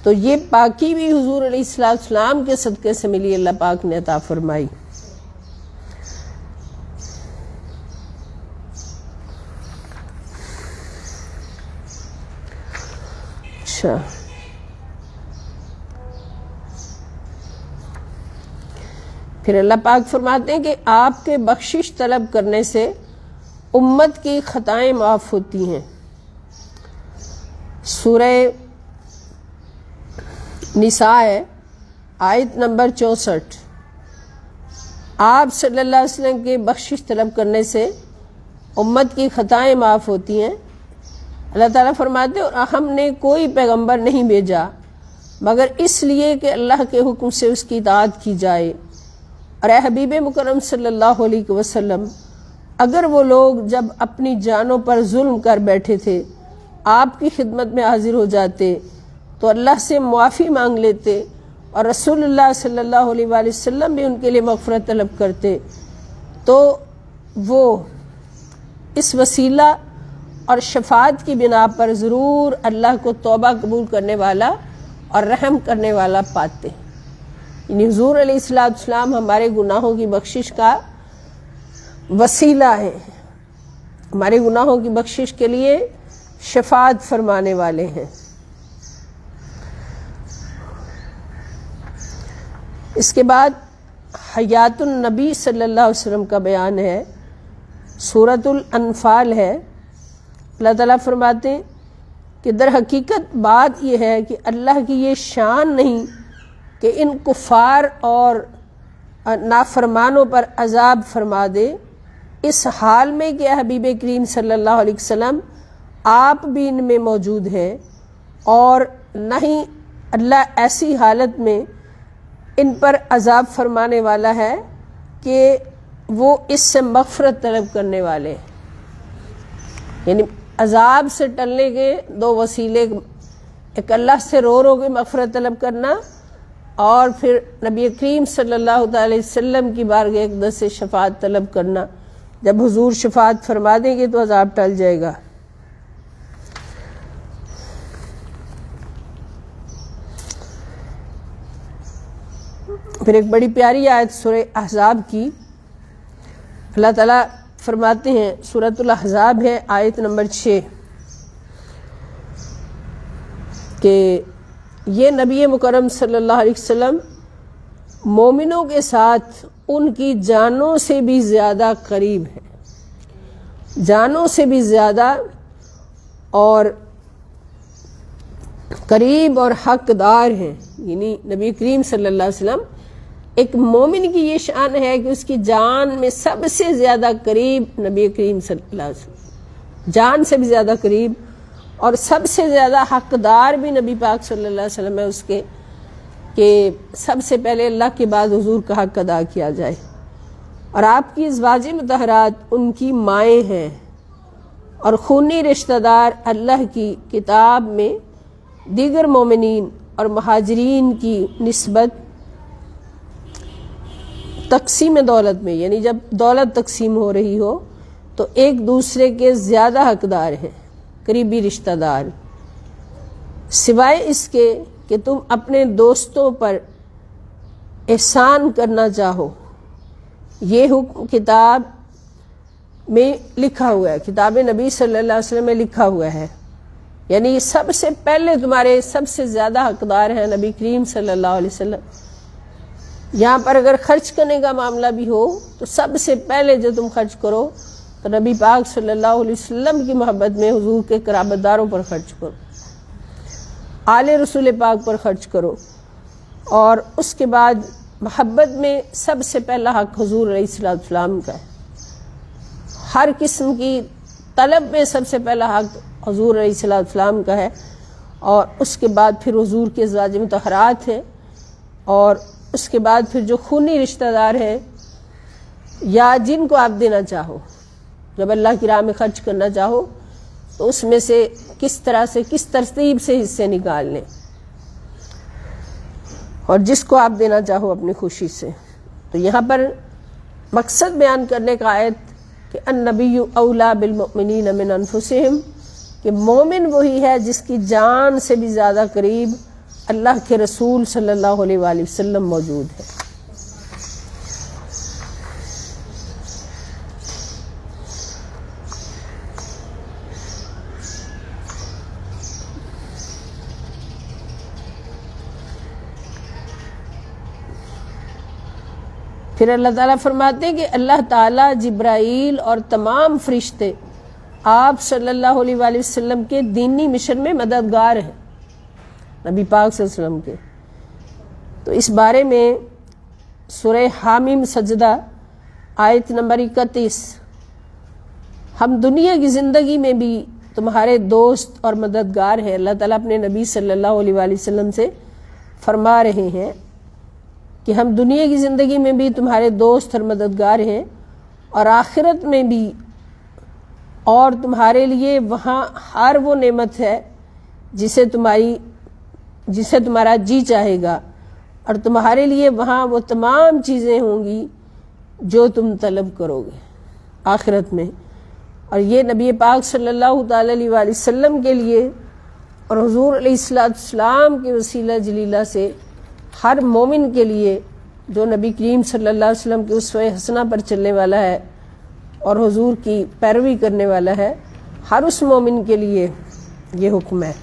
تو یہ پاکی بھی حضور علیہ السلام کے صدقے سے ملی، اللہ پاک نے عطا فرمائی۔ اچھا، پھر اللہ پاک فرماتے ہیں کہ آپ کے بخشش طلب کرنے سے امت کی خطائیں معاف ہوتی ہیں۔ سورہ نساء ہے، آیت نمبر 64۔ آپ صلی اللہ علیہ وسلم کے بخشش طلب کرنے سے امت کی خطائیں معاف ہوتی ہیں۔ اللہ تعالیٰ فرماتے ہیں اور ہم نے کوئی پیغمبر نہیں بھیجا مگر اس لیے کہ اللہ کے حکم سے اس کی اطاعت کی جائے، اور اے حبیب مکرم صلی اللہ علیہ وسلم، اگر وہ لوگ جب اپنی جانوں پر ظلم کر بیٹھے تھے آپ کی خدمت میں حاضر ہو جاتے تو اللہ سے معافی مانگ لیتے اور رسول اللہ صلی اللہ علیہ وآلہ وسلم بھی ان کے لیے مغفرت طلب کرتے، تو وہ اس وسیلہ اور شفاعت کی بنا پر ضرور اللہ کو توبہ قبول کرنے والا اور رحم کرنے والا پاتے۔ یعنی حضور علیہ السلام ہمارے گناہوں کی بخشش کا وسیلہ ہیں، ہمارے گناہوں کی بخشش کے لیے شفاعت فرمانے والے ہیں۔ اس کے بعد حیات النبی صلی اللہ علیہ وسلم کا بیان ہے، سورۃ الانفال ہے۔ اللہ تعالیٰ فرماتے ہیں کہ در حقیقت بات یہ ہے کہ اللہ کی یہ شان نہیں کہ ان کفار اور نافرمانوں پر عذاب فرما دے، اس حال میں کہ حبیب کریم صلی اللہ علیہ وسلم آپ بھی ان میں موجود ہیں، اور نہ ہی اللہ ایسی حالت میں ان پر عذاب فرمانے والا ہے کہ وہ اس سے مغفرت طلب کرنے والے ہیں۔ یعنی عذاب سے ٹلنے کے دو وسیلے، ایک اللہ سے رو رو کے مغفرت طلب کرنا، اور پھر نبی کریم صلی اللہ تعالی علیہ وسلم کی بارگاہ اقدس سے شفاعت طلب کرنا۔ جب حضور شفاعت فرما دیں گے تو عذاب ٹل جائے گا۔ پھر ایک بڑی پیاری آیت سورہ احزاب کی، اللہ تعالیٰ فرماتے ہیں، سورۃ الاحزاب ہے آیت نمبر 6، کہ یہ نبی مکرم صلی اللہ علیہ وسلم مومنوں کے ساتھ ان کی جانوں سے بھی زیادہ قریب ہے، جانوں سے بھی زیادہ اور قریب اور حقدار ہیں۔ یعنی نبی کریم صلی اللہ علیہ وسلم، ایک مومن کی یہ شان ہے کہ اس کی جان میں سب سے زیادہ قریب نبی کریم صلی اللہ علیہ وسلم، جان سے بھی زیادہ قریب، اور سب سے زیادہ حقدار بھی نبی پاک صلی اللہ علیہ وسلم ہے اس کے، کہ سب سے پہلے اللہ کے بعد حضور کا حق ادا کیا جائے۔ اور آپ کی ازواج مطہرات ان کی مائیں ہیں، اور خونی رشتہ دار اللہ کی کتاب میں دیگر مومنین اور مہاجرین کی نسبت تقسیم دولت میں، یعنی جب دولت تقسیم ہو رہی ہو تو ایک دوسرے کے زیادہ حقدار ہیں، قریبی رشتہ دار، سوائے اس کے کہ تم اپنے دوستوں پر احسان کرنا چاہو۔ یہ حکم کتاب میں لکھا ہوا ہے، کتاب نبی صلی اللہ علیہ وسلم میں لکھا ہوا ہے، یعنی سب سے پہلے تمہارے سب سے زیادہ حقدار ہیں نبی کریم صلی اللہ علیہ وسلم۔ یہاں پر اگر خرچ کرنے کا معاملہ بھی ہو تو سب سے پہلے جو تم خرچ کرو تو نبی پاک صلی اللہ علیہ وسلم کی محبت میں حضور کے قرابت داروں پر خرچ کرو، آل رسول پاک پر خرچ کرو، اور اس کے بعد محبت میں سب سے پہلا حق حضور علیہ السلام کا ہے، ہر قسم کی طلب میں سب سے پہلا حق حضور علیہ السلام کا ہے، اور اس کے بعد پھر حضور کے ازواج مطہرات ہیں، اور اس کے بعد پھر جو خونی رشتہ دار ہیں یا جن کو آپ دینا چاہو، جب اللہ کی راہ میں خرچ کرنا چاہو تو اس میں سے کس طرح سے کس ترتیب سے حصے نکال لیں، اور جس کو آپ دینا چاہو اپنی خوشی سے۔ تو یہاں پر مقصد بیان کرنے کا آیت کہ النبی اولا بالمؤمنین من انفسہم، کہ مومن وہی ہے جس کی جان سے بھی زیادہ قریب اللہ کے رسول صلی اللہ علیہ وآلہ وسلم موجود ہے۔ پھر اللہ تعالیٰ فرماتے ہیں کہ اللہ تعالیٰ جبرائیل اور تمام فرشتے آپ صلی اللہ علیہ وآلہ وسلم کے دینی مشن میں مددگار ہیں، نبی پاک صلی اللہ علیہ وسلم کے۔ تو اس بارے میں سورہ حامیم سجدہ آیت نمبر 31، ہم دنیا کی زندگی میں بھی تمہارے دوست اور مددگار ہیں، اللہ تعالیٰ اپنے نبی صلی اللہ علیہ وآلہ وسلم سے فرما رہے ہیں کہ ہم دنیا کی زندگی میں بھی تمہارے دوست اور مددگار ہیں، اور آخرت میں بھی، اور تمہارے لیے وہاں ہر وہ نعمت ہے جسے تمہارا جی چاہے گا، اور تمہارے لیے وہاں وہ تمام چیزیں ہوں گی جو تم طلب کرو گے آخرت میں۔ اور یہ نبی پاک صلی اللہ تعالی علیہ وآلہ وسلم کے لیے اور حضور علیہ السلام کے وسیلہ جلیلہ سے ہر مومن کے لیے جو نبی کریم صلی اللہ علیہ وسلم کے اسوہ حسنہ پر چلنے والا ہے اور حضور کی پیروی کرنے والا ہے، ہر اس مومن کے لیے یہ حکم ہے۔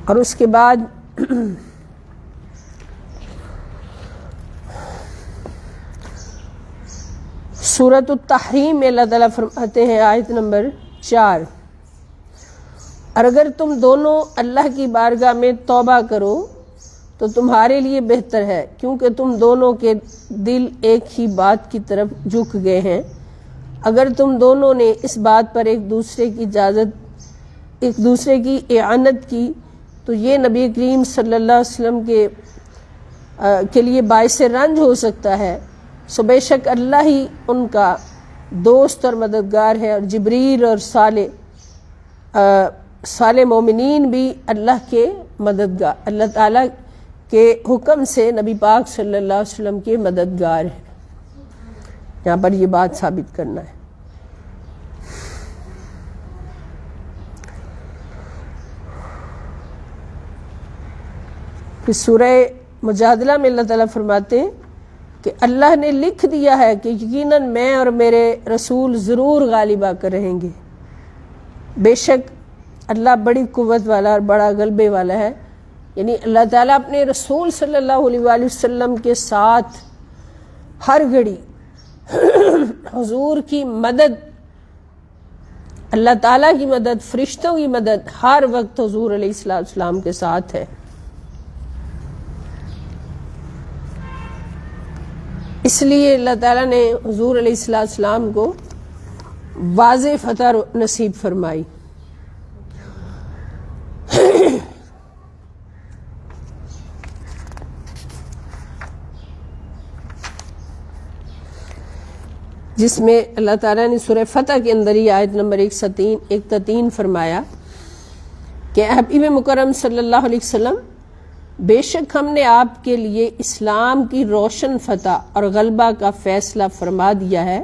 اور اس کے بعد سورۃ التحریم میں اللہ تعالیٰ فرماتے ہیں آیت نمبر 4، اور اگر تم دونوں اللہ کی بارگاہ میں توبہ کرو تو تمہارے لیے بہتر ہے، کیونکہ تم دونوں کے دل ایک ہی بات کی طرف جھک گئے ہیں۔ اگر تم دونوں نے اس بات پر ایک دوسرے کی اعانت کی تو یہ نبی کریم صلی اللہ علیہ وسلم کے کے لیے باعث رنج ہو سکتا ہے، سو بے شک اللہ ہی ان کا دوست اور مددگار ہے، اور جبریل اور صالح مومنین بھی اللہ کے مددگار، اللہ تعالیٰ کے حکم سے نبی پاک صلی اللہ علیہ وسلم کے مددگار ہیں۔ یہاں پر یہ بات ثابت کرنا ہے۔ پھر سورہ مجادلہ میں اللہ تعالیٰ فرماتے ہیں کہ اللہ نے لکھ دیا ہے کہ یقیناً میں اور میرے رسول ضرور غالب آ کر رہیں گے، بے شک اللہ بڑی قوت والا اور بڑا غلبے والا ہے۔ یعنی اللہ تعالیٰ اپنے رسول صلی اللہ علیہ وآلہ وسلم کے ساتھ ہر گھڑی حضور کی مدد، اللہ تعالیٰ کی مدد، فرشتوں کی مدد ہر وقت حضور علیہ السلام کے ساتھ ہے۔ اس لیے اللہ تعالیٰ نے حضور علیہ السلام کو واضح فتح نصیب فرمائی۔ جس میں اللہ تعالیٰ نے سورہ فتح کے اندر ہی آیت نمبر 103 فرمایا کہ حبیب مکرم صلی اللہ علیہ وسلم، بے شک ہم نے آپ کے لیے اسلام کی روشن فتح اور غلبہ کا فیصلہ فرما دیا ہے،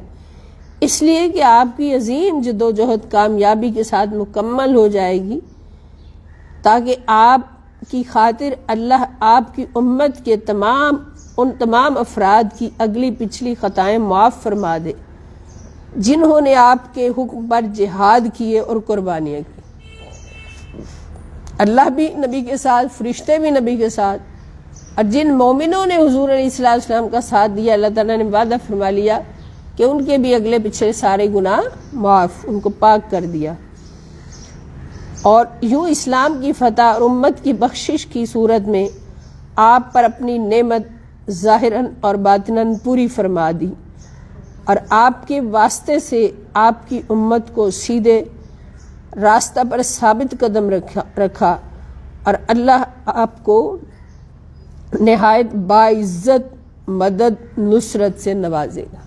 اس لیے کہ آپ کی عظیم جدوجہد کامیابی کے ساتھ مکمل ہو جائے گی، تاکہ آپ کی خاطر اللہ آپ کی امت کے ان تمام افراد کی اگلی پچھلی خطائیں معاف فرما دے جنہوں نے آپ کے حکم پر جہاد کیے اور قربانیاں کی۔ اللہ بھی نبی کے ساتھ، فرشتے بھی نبی کے ساتھ، اور جن مومنوں نے حضور علیہ السلام کا ساتھ دیا، اللہ تعالیٰ نے وعدہ فرما لیا کہ ان کے بھی اگلے پچھلے سارے گناہ معاف، ان کو پاک کر دیا۔ اور یوں اسلام کی فتح اور امت کی بخشش کی صورت میں آپ پر اپنی نعمت ظاہراً اور باطناً پوری فرما دی، اور آپ کے واسطے سے آپ کی امت کو سیدھے راستہ پر ثابت قدم رکھا، اور اللہ آپ کو نہایت باعزت مدد نصرت سے نوازے گا۔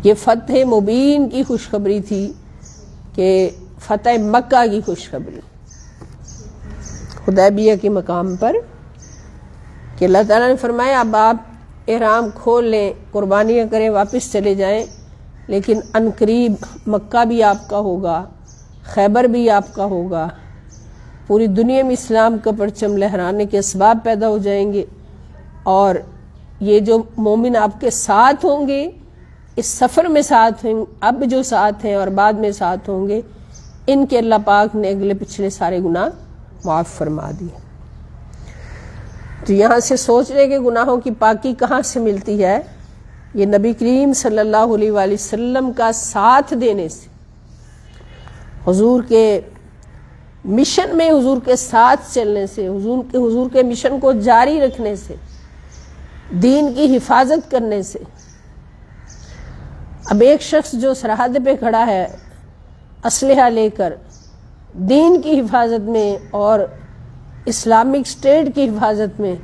یہ فتح مبین کی خوشخبری تھی، کہ فتح مکہ کی خوشخبری حدیبیہ کے مقام پر، کہ اللہ تعالیٰ نے فرمایا اب آپ احرام کھول لیں، قربانیاں کریں، واپس چلے جائیں، لیکن عنقریب مکہ بھی آپ کا ہوگا، خیبر بھی آپ کا ہوگا، پوری دنیا میں اسلام کا پرچم لہرانے کے اسباب پیدا ہو جائیں گے، اور یہ جو مومن آپ کے ساتھ ہوں گے، اس سفر میں ساتھ ہیں، اب جو ساتھ ہیں اور بعد میں ساتھ ہوں گے، ان کے اللہ پاک نے اگلے پچھلے سارے گناہ معاف فرما دیے۔ تو یہاں سے سوچ رہے کہ گناہوں کی پاکی کہاں سے ملتی ہے؟ یہ نبی کریم صلی اللہ علیہ وآلہ وسلم کا ساتھ دینے سے، حضور کے مشن میں حضور کے ساتھ چلنے سے، حضور کے مشن کو جاری رکھنے سے، دین کی حفاظت کرنے سے۔ اب ایک شخص جو سرحد پہ کھڑا ہے اسلحہ لے کر دین کی حفاظت میں اور اسلامک اسٹیٹ کی حفاظت میں،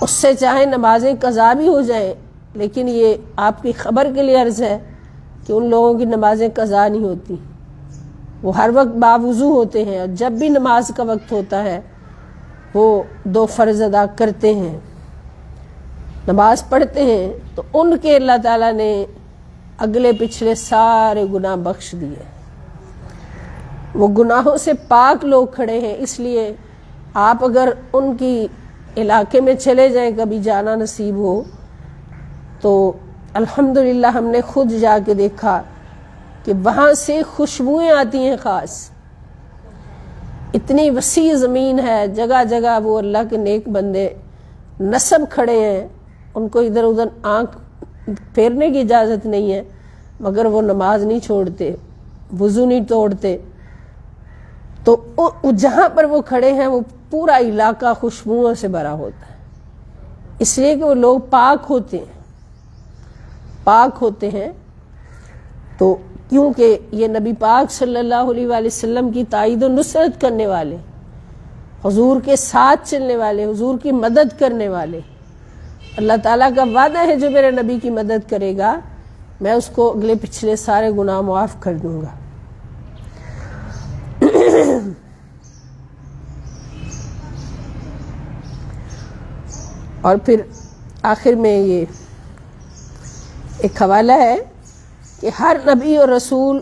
اس سے چاہے نمازیں قضا بھی ہو جائیں، لیکن یہ آپ کی خبر کے لیے عرض ہے کہ ان لوگوں کی نمازیں قضا نہیں ہوتی، وہ ہر وقت باوضو ہوتے ہیں، اور جب بھی نماز کا وقت ہوتا ہے وہ 2 فرض ادا کرتے ہیں، نماز پڑھتے ہیں، تو ان کے اللہ تعالیٰ نے اگلے پچھلے سارے گناہ بخش دیے۔ وہ گناہوں سے پاک لوگ کھڑے ہیں، اس لیے آپ اگر ان کی علاقے میں چلے جائیں، کبھی جانا نصیب ہو، تو الحمدللہ ہم نے خود جا کے دیکھا کہ وہاں سے خوشبوئیں آتی ہیں خاص، اتنی وسیع زمین ہے، جگہ جگہ وہ اللہ کے نیک بندے نصب کھڑے ہیں، ان کو ادھر ادھر آنکھ پھیرنے کی اجازت نہیں ہے، مگر وہ نماز نہیں چھوڑتے، وضو نہیں توڑتے، تو جہاں پر وہ کھڑے ہیں وہ پورا علاقہ خوشبوؤں سے بھرا ہوتا ہے، اس لیے کہ وہ لوگ پاک ہوتے ہیں۔ تو کیونکہ یہ نبی پاک صلی اللہ علیہ وآلہ وسلم کی تائید و نصرت کرنے والے، حضور کے ساتھ چلنے والے، حضور کی مدد کرنے والے۔ اللہ تعالیٰ کا وعدہ ہے جو میرے نبی کی مدد کرے گا میں اس کو اگلے پچھلے سارے گناہ معاف کر دوں گا۔ اور پھر آخر میں یہ ایک حوالہ ہے کہ ہر نبی اور رسول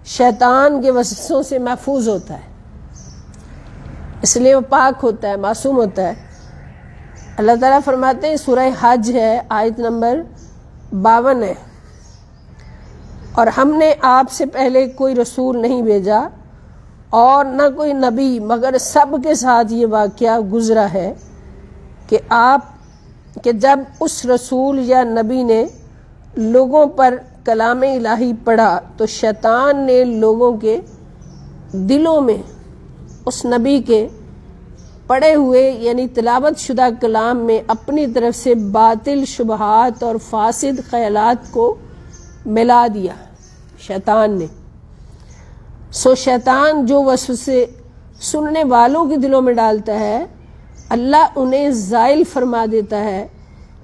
شیطان کے وسوسوں سے محفوظ ہوتا ہے، اس لیے وہ پاک ہوتا ہے، معصوم ہوتا ہے۔ اللہ تعالیٰ فرماتے ہیں، سورہ حج ہے، آیت نمبر 52 ہے، اور ہم نے آپ سے پہلے کوئی رسول نہیں بھیجا اور نہ کوئی نبی، مگر سب کے ساتھ یہ واقعہ گزرا ہے کہ جب اس رسول یا نبی نے لوگوں پر کلام الہی پڑھا تو شیطان نے لوگوں کے دلوں میں اس نبی کے پڑھے ہوئے یعنی تلاوت شدہ کلام میں اپنی طرف سے باطل شبہات اور فاسد خیالات کو ملا دیا شیطان نے۔ سو شیطان جو وسوسے سننے والوں کے دلوں میں ڈالتا ہے اللہ انہیں زائل فرما دیتا ہے،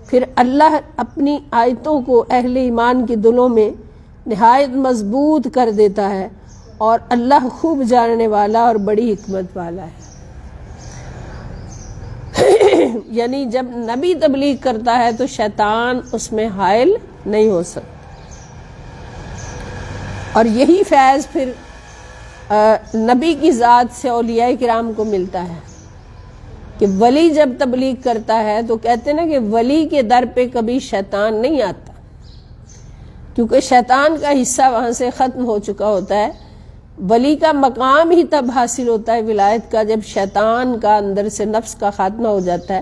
پھر اللہ اپنی آیتوں کو اہل ایمان کے دلوں میں نہایت مضبوط کر دیتا ہے، اور اللہ خوب جاننے والا اور بڑی حکمت والا ہے۔ یعنی جب نبی تبلیغ کرتا ہے تو شیطان اس میں حائل نہیں ہو سکتا، اور یہی فیض پھر نبی کی ذات سے اولیاء کرام کو ملتا ہے کہ ولی جب تبلیغ کرتا ہے تو کہتے ہیں نا کہ ولی کے در پہ کبھی شیطان نہیں آتا، کیونکہ شیطان کا حصہ وہاں سے ختم ہو چکا ہوتا ہے۔ ولی کا مقام ہی تب حاصل ہوتا ہے ولایت کا جب شیطان کا اندر سے نفس کا خاتمہ ہو جاتا ہے۔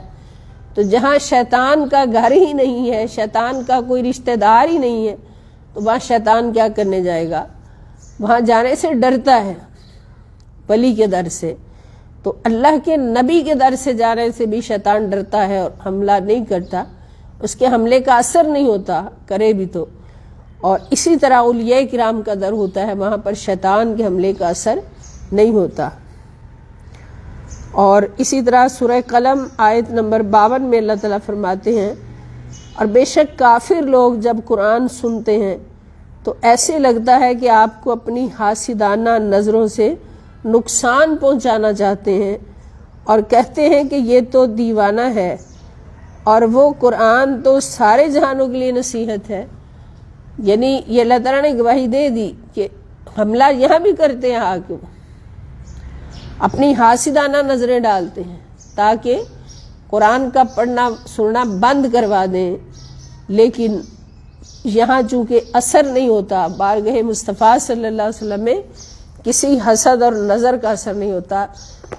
تو جہاں شیطان کا گھر ہی نہیں ہے، شیطان کا کوئی رشتہ دار ہی نہیں ہے، تو وہاں شیطان کیا کرنے جائے گا؟ وہاں جانے سے ڈرتا ہے ولی کے در سے۔ تو اللہ کے نبی کے در سے جانے سے بھی شیطان ڈرتا ہے اور حملہ نہیں کرتا، اس کے حملے کا اثر نہیں ہوتا، کرے بھی تو۔ اور اسی طرح اولیاء کرام کا در ہوتا ہے، وہاں پر شیطان کے حملے کا اثر نہیں ہوتا۔ اور اسی طرح سورہ قلم آیت نمبر 52 میں اللہ تعالیٰ فرماتے ہیں، اور بے شک کافر لوگ جب قرآن سنتے ہیں تو ایسے لگتا ہے کہ آپ کو اپنی حاسدانہ نظروں سے نقصان پہنچانا چاہتے ہیں، اور کہتے ہیں کہ یہ تو دیوانہ ہے، اور وہ قرآن تو سارے جہانوں کے لیے نصیحت ہے۔ یعنی یہ اللہ تعالیٰ نے گواہی دے دی کہ حملہ یہاں بھی کرتے ہیں، آ کے اپنی حاسدانہ نظریں ڈالتے ہیں تاکہ قرآن کا پڑھنا سننا بند کروا دیں، لیکن یہاں چونکہ اثر نہیں ہوتا، بارگاہ مصطفیٰ صلی اللہ علیہ وسلم میں کسی حسد اور نظر کا اثر نہیں ہوتا۔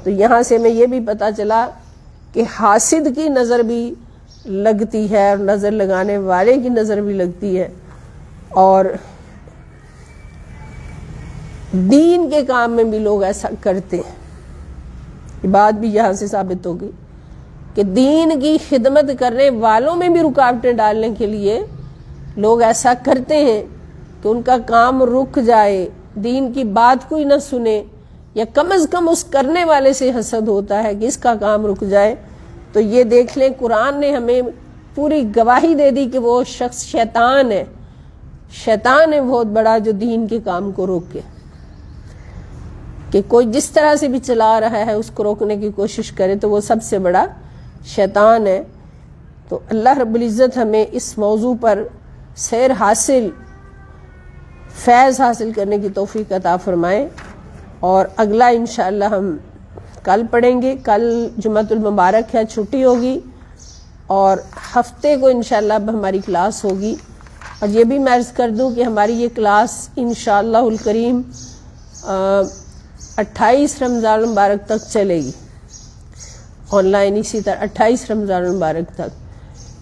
تو یہاں سے میں یہ بھی پتہ چلا کہ حاسد کی نظر بھی لگتی ہے اور نظر لگانے والے کی نظر بھی لگتی ہے، اور دین کے کام میں بھی لوگ ایسا کرتے ہیں۔ یہ بات بھی یہاں سے ثابت ہوگی کہ دین کی خدمت کرنے والوں میں بھی رکاوٹیں ڈالنے کے لیے لوگ ایسا کرتے ہیں کہ ان کا کام رک جائے، دین کی بات کوئی نہ سنے، یا کم از کم اس کرنے والے سے حسد ہوتا ہے کہ اس کا کام رک جائے۔ تو یہ دیکھ لیں، قرآن نے ہمیں پوری گواہی دے دی کہ وہ شخص شیطان ہے، شیطان ہے بہت بڑا جو دین کے کام کو روکے، کہ کوئی جس طرح سے بھی چلا رہا ہے اس کو روکنے کی کوشش کرے تو وہ سب سے بڑا شیطان ہے۔ تو اللہ رب العزت ہمیں اس موضوع پر سیر حاصل، فیض حاصل کرنے کی توفیق عطا فرمائے، اور اگلا انشاءاللہ ہم کل پڑھیں گے۔ کل جمعۃ المبارک ہے، چھٹی ہوگی، اور ہفتے کو انشاءاللہ اب ہماری کلاس ہوگی۔ اور یہ بھی میں عرض کر دوں کہ ہماری یہ کلاس انشاءاللہ الکریم 28 رمضان المبارک تک چلے گی، آن لائن اسی طرح 28 رمضان المبارک تک،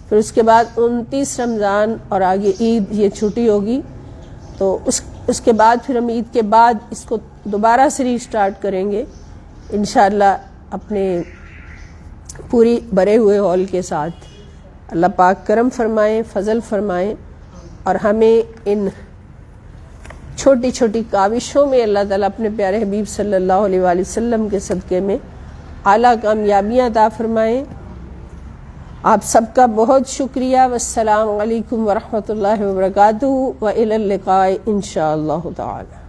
پھر اس کے بعد 29 رمضان اور آگے عید، یہ چھٹی ہوگی۔ تو اس کے بعد پھر ہم عید کے بعد اس کو دوبارہ سے ری اسٹارٹ کریں گے انشاءاللہ اپنے پوری بھرے ہوئے ہال کے ساتھ۔ اللہ پاک کرم فرمائیں، فضل فرمائیں، اور ہمیں ان چھوٹی چھوٹی کاوشوں میں اللہ تعالیٰ اپنے پیارے حبیب صلی اللہ علیہ وآلہ وسلم کے صدقے میں اعلیٰ کامیابیاں عطا فرمائیں۔ آپ سب کا بہت شکریہ۔ والسلام علیکم ورحمۃ اللہ وبرکاتہ، وإلی اللقاء انشاء اللہ تعالی۔